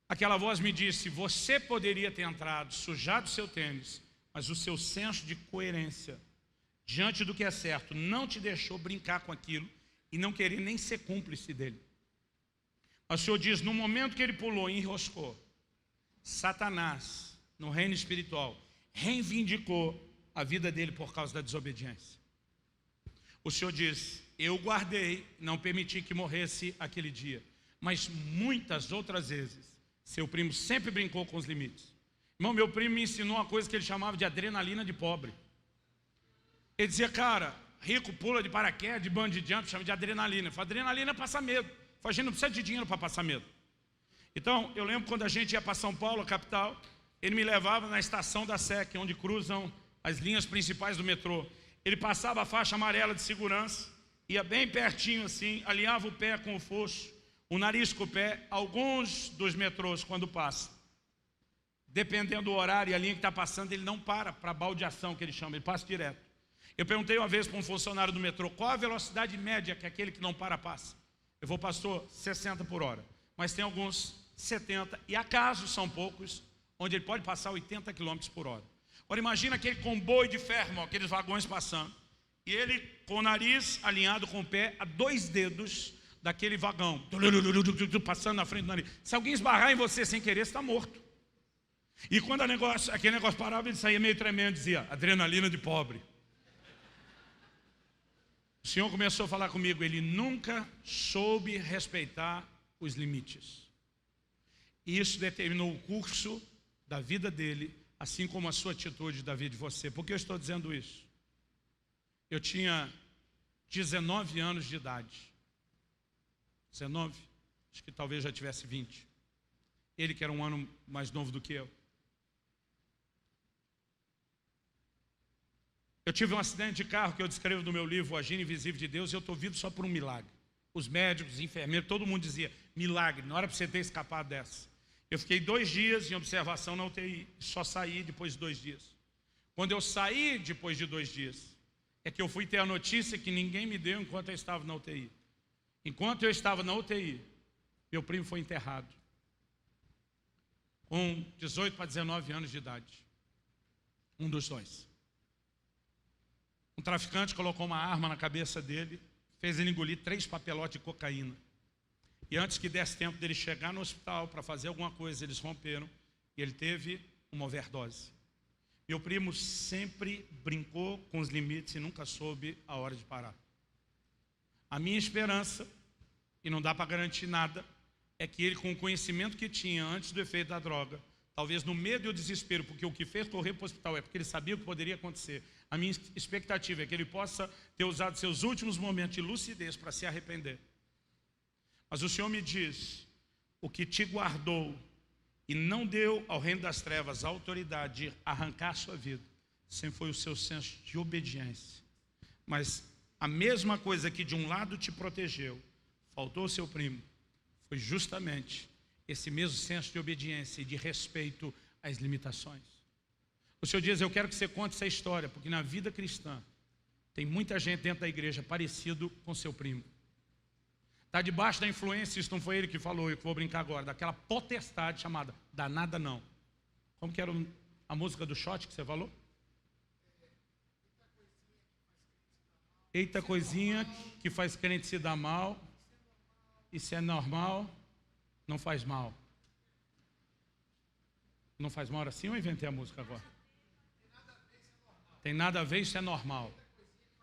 Aquela voz me disse, você poderia ter entrado, sujado seu tênis, mas o seu senso de coerência diante do que é certo não te deixou brincar com aquilo e não querer nem ser cúmplice dele. Mas o Senhor diz, no momento que ele pulou e enroscou, Satanás, no reino espiritual, reivindicou a vida dele por causa da desobediência. O Senhor diz, eu guardei, não permiti que morresse aquele dia, mas muitas outras vezes, seu primo sempre brincou com os limites. Irmão, meu primo me ensinou uma coisa que ele chamava de adrenalina de pobre. Ele dizia, cara, rico pula de paraquedas, de bungee jump, chama de adrenalina. Eu falei, adrenalina é passar medo. A gente não precisa de dinheiro para passar medo. Então, eu lembro quando a gente ia para São Paulo, a capital, ele me levava na estação da SEC, onde cruzam as linhas principais do metrô. Ele passava a faixa amarela de segurança, ia bem pertinho assim, alinhava o pé com o fosso, o nariz com o pé. Alguns dos metrôs, quando passa, dependendo do horário e a linha que está passando, ele não para baldeação, que ele chama, ele passa direto. Eu perguntei uma vez para um funcionário do metrô, qual a velocidade média que aquele que não passa? Eu vou, pastor, 60 por hora. Mas tem alguns 70, e acaso são poucos, onde ele pode passar 80 km por hora. Agora imagina aquele comboio de ferro, aqueles vagões passando, e ele com o nariz alinhado com o pé a 2 dedos daquele vagão, passando na frente do nariz. Se alguém esbarrar em você sem querer, você está morto. E quando aquele negócio parava, ele saía meio tremendo, dizia, adrenalina de pobre. O Senhor começou a falar comigo, ele nunca soube respeitar os limites. E isso determinou o curso da vida dele, assim como a sua atitude da vida de você. Por que eu estou dizendo isso? Eu tinha 19 anos de idade. 19? Acho que talvez já tivesse 20. Ele que era um ano mais novo do que eu. Eu tive um acidente de carro que eu descrevo no meu livro, O Agir Invisível de Deus, e eu estou vivo só por um milagre. Os médicos, os enfermeiros, todo mundo dizia, milagre, não era para você ter escapado dessa. Eu fiquei 2 dias em observação na UTI, só saí depois de 2 dias. Quando eu saí depois de 2 dias, é que eu fui ter a notícia que ninguém me deu enquanto eu estava na UTI. Enquanto eu estava na UTI, meu primo foi enterrado, com 18 para 19 anos de idade. Um dos 2. Um traficante colocou uma arma na cabeça dele, fez ele engolir 3 papelotes de cocaína. E antes que desse tempo dele chegar no hospital para fazer alguma coisa, eles romperam e ele teve uma overdose. Meu primo sempre brincou com os limites e nunca soube a hora de parar. A minha esperança, e não dá para garantir nada, é que ele, com o conhecimento que tinha antes do efeito da droga, talvez no medo e o desespero, porque o que fez correr para o hospital é porque ele sabia o que poderia acontecer. A minha expectativa é que ele possa ter usado seus últimos momentos de lucidez para se arrepender. Mas o Senhor me diz, o que te guardou e não deu ao reino das trevas a autoridade de arrancar a sua vida, sempre foi o seu senso de obediência. Mas a mesma coisa que de um lado te protegeu, faltou o seu primo, foi justamente esse mesmo senso de obediência e de respeito às limitações. O Senhor diz, eu quero que você conte essa história, porque na vida cristã tem muita gente dentro da igreja parecido com seu primo. Está debaixo da influência, isso não foi ele que falou, eu vou brincar agora, daquela potestade chamada danada não. Como que era a música do shot que você falou? Eita coisinha que faz crente se dar mal, e se é normal, não faz mal. Não faz mal assim ou eu inventei a música agora? Tem nada a ver, isso é normal.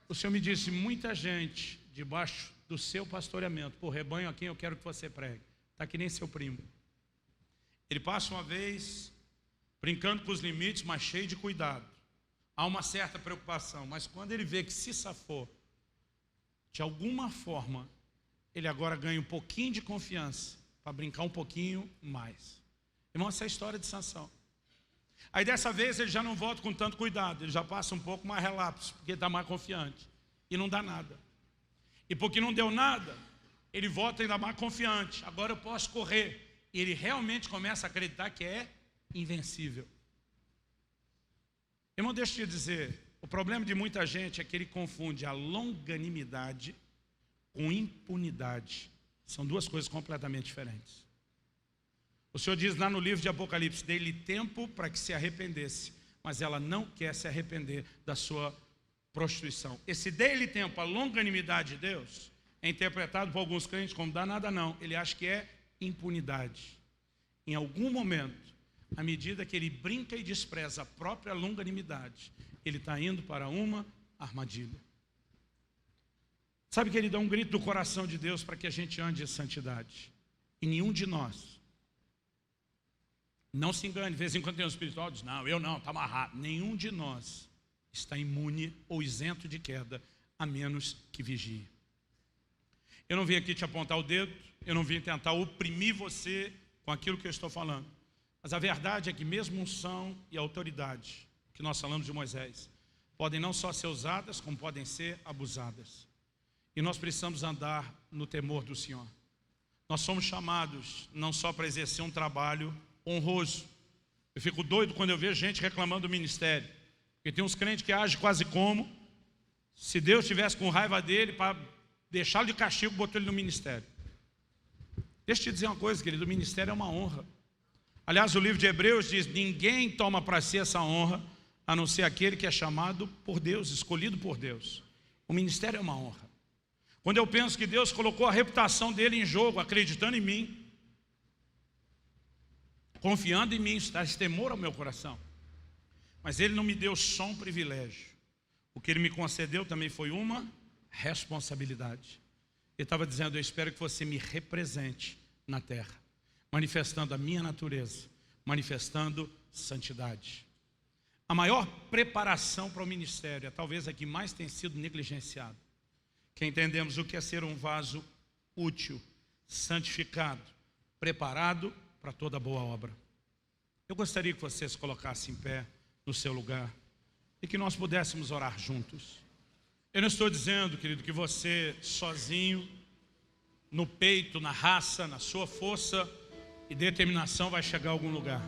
O Senhor me disse, muita gente debaixo do seu pastoreamento, por rebanho a quem eu quero que você pregue, está que nem seu primo. Ele passa uma vez brincando com os limites, mas cheio de cuidado. Há uma certa preocupação, mas quando ele vê que se safou, de alguma forma, ele agora ganha um pouquinho de confiança para brincar um pouquinho mais. Irmão, essa é a história de Sansão. Aí dessa vez ele já não volta com tanto cuidado, ele já passa um pouco mais relapso, porque está mais confiante. E não dá nada. E porque não deu nada, ele volta ainda mais confiante. Agora eu posso correr. E ele realmente começa a acreditar que é invencível. Irmão, deixa eu te dizer, o problema de muita gente é que ele confunde a longanimidade com impunidade. São 2 coisas completamente diferentes. O Senhor diz lá no livro de Apocalipse, dei-lhe tempo para que se arrependesse, mas ela não quer se arrepender da sua prostituição. Esse dei-lhe tempo, a longanimidade de Deus, é interpretado por alguns crentes como dá nada não. Ele acha que é impunidade. Em algum momento, à medida que ele brinca e despreza a própria longanimidade, ele está indo para uma armadilha. Sabe que ele dá um grito do coração de Deus para que a gente ande em santidade. E nenhum de nós, não se engane, de vez em quando tem um espiritual diz, não, eu não, está amarrado. Nenhum de nós está imune ou isento de queda, a menos que vigie. Eu não vim aqui te apontar o dedo, eu não vim tentar oprimir você com aquilo que eu estou falando. Mas a verdade é que mesmo unção e autoridade, que nós falamos de Moisés, podem não só ser usadas, como podem ser abusadas. E nós precisamos andar no temor do Senhor. Nós somos chamados não só para exercer um trabalho honroso. Eu fico doido quando eu vejo gente reclamando do ministério. Porque tem uns crentes que agem quase como se Deus estivesse com raiva dele para deixá-lo de castigo, botou ele no ministério. Deixa eu te dizer uma coisa, querido, o ministério é uma honra. Aliás, o livro de Hebreus diz, ninguém toma para si essa honra, a não ser aquele que é chamado por Deus, escolhido por Deus. O ministério é uma honra. Quando eu penso que Deus colocou a reputação dele em jogo, acreditando em mim, confiando em mim, isso traz temor ao meu coração. Mas ele não me deu só um privilégio. O que ele me concedeu também foi uma responsabilidade. Ele estava dizendo, eu espero que você me represente na terra, manifestando a minha natureza, manifestando santidade. A maior preparação para o ministério é talvez a que mais tem sido negligenciada. Que entendemos o que é ser um vaso útil, santificado, preparado para toda boa obra. Eu gostaria que você se colocasse em pé no seu lugar. e que nós pudéssemos orar juntos. Eu não estou dizendo, querido, que você sozinho, no peito, na raça, na sua força e determinação vai chegar a algum lugar.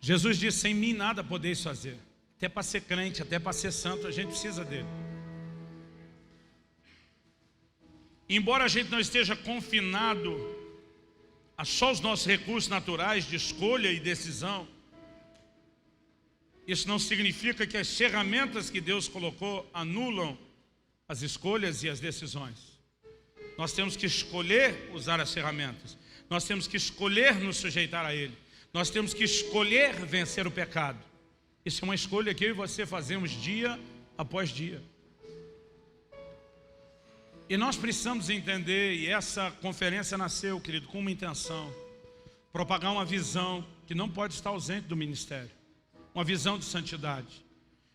Jesus disse, sem mim nada podeis fazer. Até para ser crente, até para ser santo, a gente precisa dele. Embora a gente não esteja confinado a só os nossos recursos naturais de escolha e decisão, isso não significa que as ferramentas que Deus colocou anulam as escolhas e as decisões. Nós temos que escolher usar as ferramentas. Nós temos que escolher nos sujeitar a Ele. Nós temos que escolher vencer o pecado. Isso é uma escolha que eu e você fazemos dia após dia. E nós precisamos entender, e essa conferência nasceu, querido, com uma intenção: propagar uma visão que não pode estar ausente do ministério. Uma visão de santidade.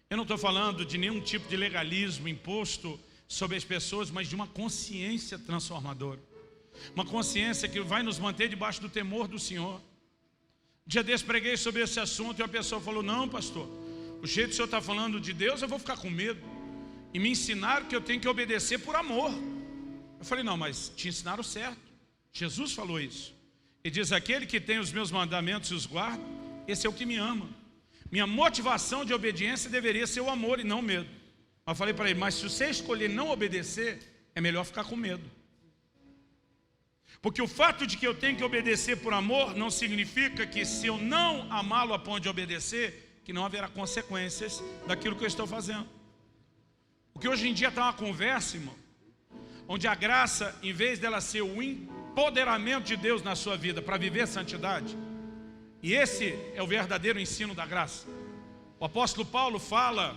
Eu não estou falando de nenhum tipo de legalismo imposto sobre as pessoas, mas de uma consciência transformadora. Uma consciência que vai nos manter debaixo do temor do Senhor. Dia desse preguei sobre esse assunto e uma pessoa falou, não, pastor, o jeito que o senhor está falando de Deus, eu vou ficar com medo. E me ensinaram que eu tenho que obedecer por amor. Eu falei, não, mas te ensinaram certo. Jesus falou isso. Ele diz, aquele que tem os meus mandamentos e os guarda, esse é o que me ama. Minha motivação de obediência deveria ser o amor e não o medo. Eu falei para ele, mas se você escolher não obedecer, é melhor ficar com medo. Porque o fato de que eu tenho que obedecer por amor não significa que se eu não amá-lo a ponto de obedecer, que não haverá consequências daquilo que eu estou fazendo. Porque hoje em dia está uma conversa, irmão, onde a graça, em vez dela ser o empoderamento de Deus na sua vida para viver a santidade, e esse é o verdadeiro ensino da graça. O apóstolo Paulo fala,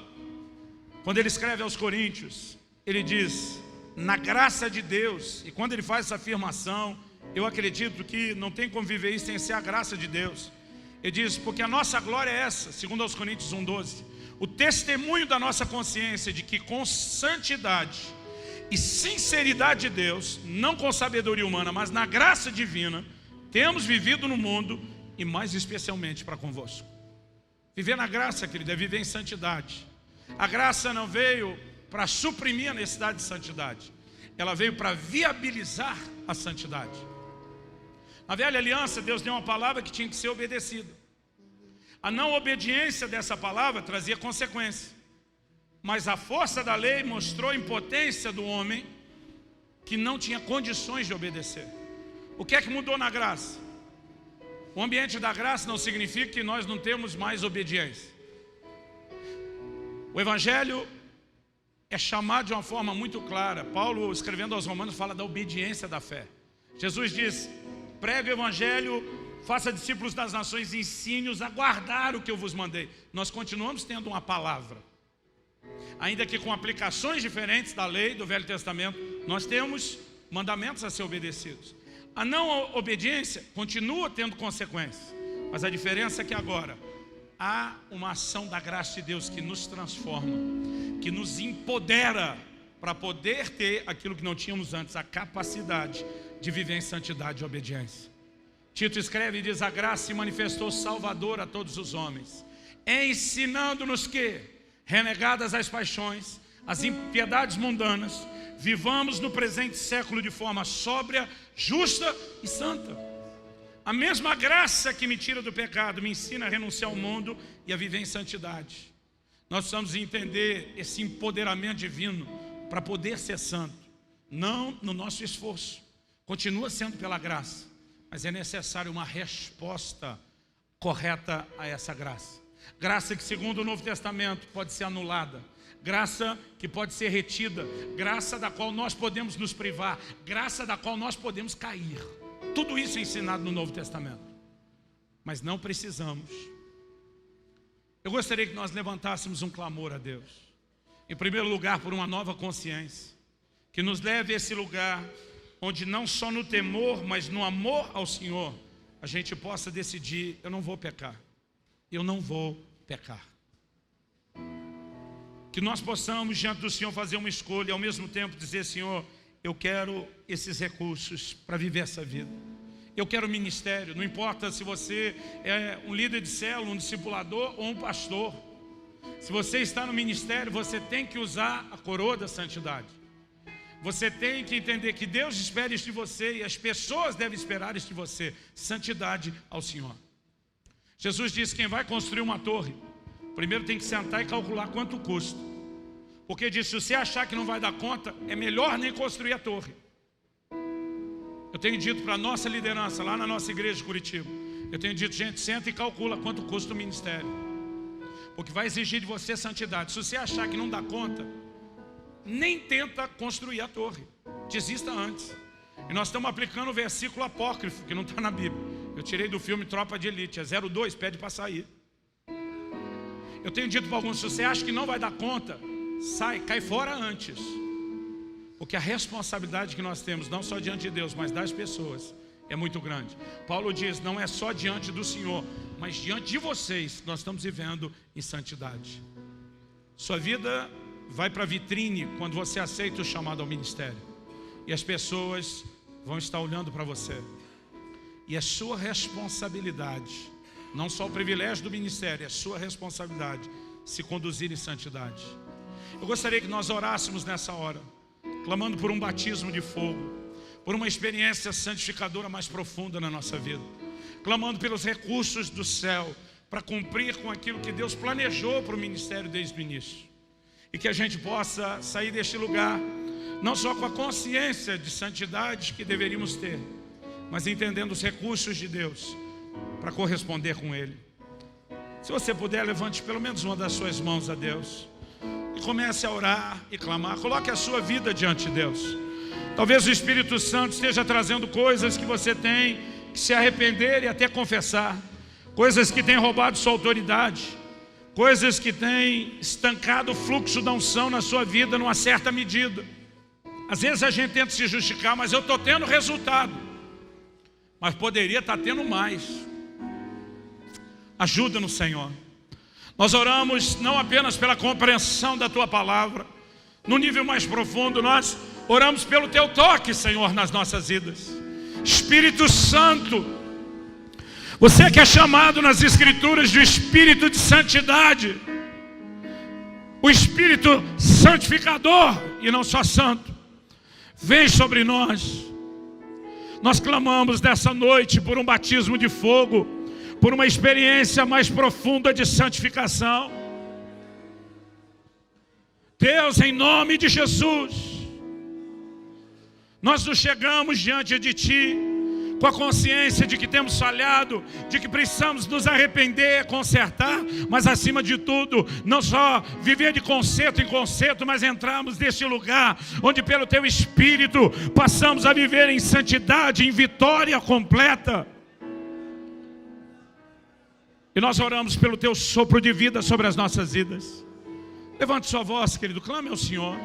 quando ele escreve aos Coríntios, ele diz, na graça de Deus, e quando ele faz essa afirmação, eu acredito que não tem como viver isso sem ser a graça de Deus. Ele diz, porque a nossa glória é essa, segundo aos Coríntios 1:12, o testemunho da nossa consciência de que com santidade e sinceridade de Deus, não com sabedoria humana, mas na graça divina, temos vivido no mundo e mais especialmente para convosco. Viver na graça, querido, é viver em santidade. A graça não veio para suprimir a necessidade de santidade. Ela veio para viabilizar a santidade. Na velha aliança, Deus deu uma palavra que tinha que ser obedecida. A não obediência dessa palavra trazia consequência. Mas a força da lei mostrou a impotência do homem que não tinha condições de obedecer. O que é que mudou na graça? O ambiente da graça não significa que nós não temos mais obediência. O Evangelho é chamado de uma forma muito clara. Paulo, escrevendo aos Romanos, fala da obediência da fé. Jesus diz, pregue o Evangelho, faça discípulos das nações, ensine-os a guardar o que eu vos mandei. Nós continuamos tendo uma palavra. Ainda que com aplicações diferentes da lei do Velho Testamento, nós temos mandamentos a ser obedecidos. A não obediência continua tendo consequências, mas a diferença é que agora há uma ação da graça de Deus que nos transforma, que nos empodera para poder ter aquilo que não tínhamos antes, a capacidade de viver em santidade e obediência. Tito escreve e diz, a graça se manifestou salvadora a todos os homens, ensinando-nos que, renegadas as paixões, as impiedades mundanas, vivamos no presente século de forma sóbria, justa e santa. A mesma graça que me tira do pecado me ensina a renunciar ao mundo e a viver em santidade. Nós precisamos entender esse empoderamento divino para poder ser santo. Não no nosso esforço. Continua sendo pela graça. Mas é necessário uma resposta correta a essa graça. Graça que, segundo o Novo Testamento, pode ser anulada. Graça que pode ser retida. Graça da qual nós podemos nos privar. Graça da qual nós podemos cair. Tudo isso é ensinado no Novo Testamento. Mas não precisamos. Eu gostaria que nós levantássemos um clamor a Deus. Em primeiro lugar, por uma nova consciência. Que nos leve a esse lugar onde não só no temor, mas no amor ao Senhor, a gente possa decidir, eu não vou pecar. Eu não vou pecar. Que nós possamos, diante do Senhor, fazer uma escolha e ao mesmo tempo dizer, Senhor, eu quero esses recursos para viver essa vida. Eu quero ministério, não importa se você é um líder de célula, um discipulador ou um pastor. Se você está no ministério, você tem que usar a coroa da santidade. Você tem que entender que Deus espera isso de você e as pessoas devem esperar isso de você. Santidade ao Senhor. Jesus disse: quem vai construir uma torre, primeiro tem que sentar e calcular quanto custa. Porque disse: se você achar que não vai dar conta, é melhor nem construir a torre. Eu tenho dito para a nossa liderança, lá na nossa igreja de Curitiba, eu tenho dito: gente, senta e calcula quanto custa o ministério. Porque vai exigir de você santidade. Se você achar que não dá conta, nem tenta construir a torre. Desista antes. E nós estamos aplicando o versículo apócrifo, que não está na Bíblia. Eu tirei do filme Tropa de Elite. É 02, pede para sair. Eu tenho dito para alguns: se você acha que não vai dar conta, sai, cai fora antes. Porque a responsabilidade que nós temos, não só diante de Deus, mas das pessoas, é muito grande. Paulo diz: não é só diante do Senhor, mas diante de vocês, nós estamos vivendo em santidade. Sua vida vai para a vitrine quando você aceita o chamado ao ministério. E as pessoas vão estar olhando para você. E é sua responsabilidade, não só o privilégio do ministério, é sua responsabilidade se conduzir em santidade. Eu gostaria que nós orássemos nessa hora, clamando por um batismo de fogo, por uma experiência santificadora mais profunda na nossa vida, clamando pelos recursos do céu para cumprir com aquilo que Deus planejou para o ministério desde o início. E que a gente possa sair deste lugar não só com a consciência de santidade que deveríamos ter, mas entendendo os recursos de Deus para corresponder com Ele. Se você puder, levante pelo menos uma das suas mãos a Deus e comece a orar e clamar. Coloque a sua vida diante de Deus. Talvez o Espírito Santo esteja trazendo coisas que você tem que se arrepender e até confessar, coisas que têm roubado sua autoridade, coisas que têm estancado o fluxo da unção na sua vida numa certa medida. Às vezes a gente tenta se justificar: mas eu estou tendo resultado, mas poderia estar tendo mais. Ajuda-nos, Senhor. Nós oramos não apenas pela compreensão da Tua palavra, no nível mais profundo, nós oramos pelo Teu toque, Senhor, nas nossas vidas. Espírito Santo, você que é chamado nas Escrituras de Espírito de Santidade, o Espírito Santificador e não só Santo, vem sobre nós. Nós clamamos nessa noite por um batismo de fogo, por uma experiência mais profunda de santificação. Deus, em nome de Jesus, nós nos chegamos diante de Ti com a consciência de que temos falhado, de que precisamos nos arrepender, consertar, mas acima de tudo, não só viver de conserto em conserto, mas entrarmos neste lugar onde pelo Teu Espírito passamos a viver em santidade, em vitória completa. E nós oramos pelo Teu sopro de vida sobre as nossas vidas. Levante sua voz, querido, clame ao Senhor.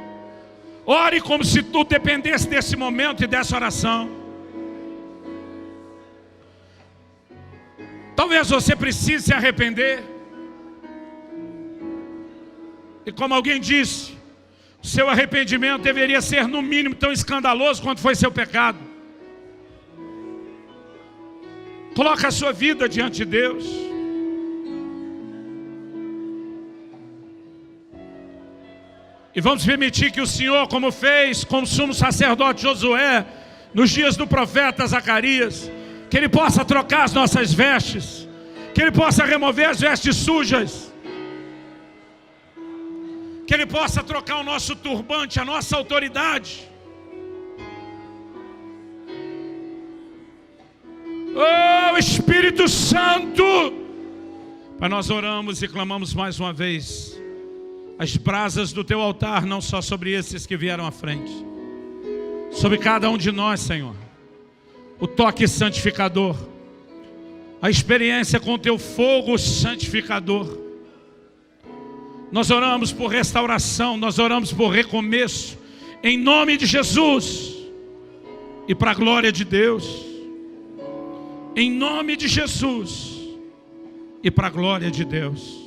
Ore como se tudo dependesse desse momento e dessa oração. Talvez você precise se arrepender. E como alguém disse, o seu arrependimento deveria ser no mínimo tão escandaloso quanto foi seu pecado. Coloque a sua vida diante de Deus. E vamos permitir que o Senhor, como fez com o sumo sacerdote Josué, nos dias do profeta Zacarias, que Ele possa trocar as nossas vestes, que Ele possa remover as vestes sujas, que Ele possa trocar o nosso turbante, a nossa autoridade. Oh, Espírito Santo! Pai, nós oramos e clamamos mais uma vez as brasas do Teu altar, não só sobre esses que vieram à frente, sobre cada um de nós, Senhor. O toque santificador, a experiência com Teu fogo santificador. Nós oramos por restauração, nós oramos por recomeço, em nome de Jesus, e para a glória de Deus, em nome de Jesus, e para a glória de Deus.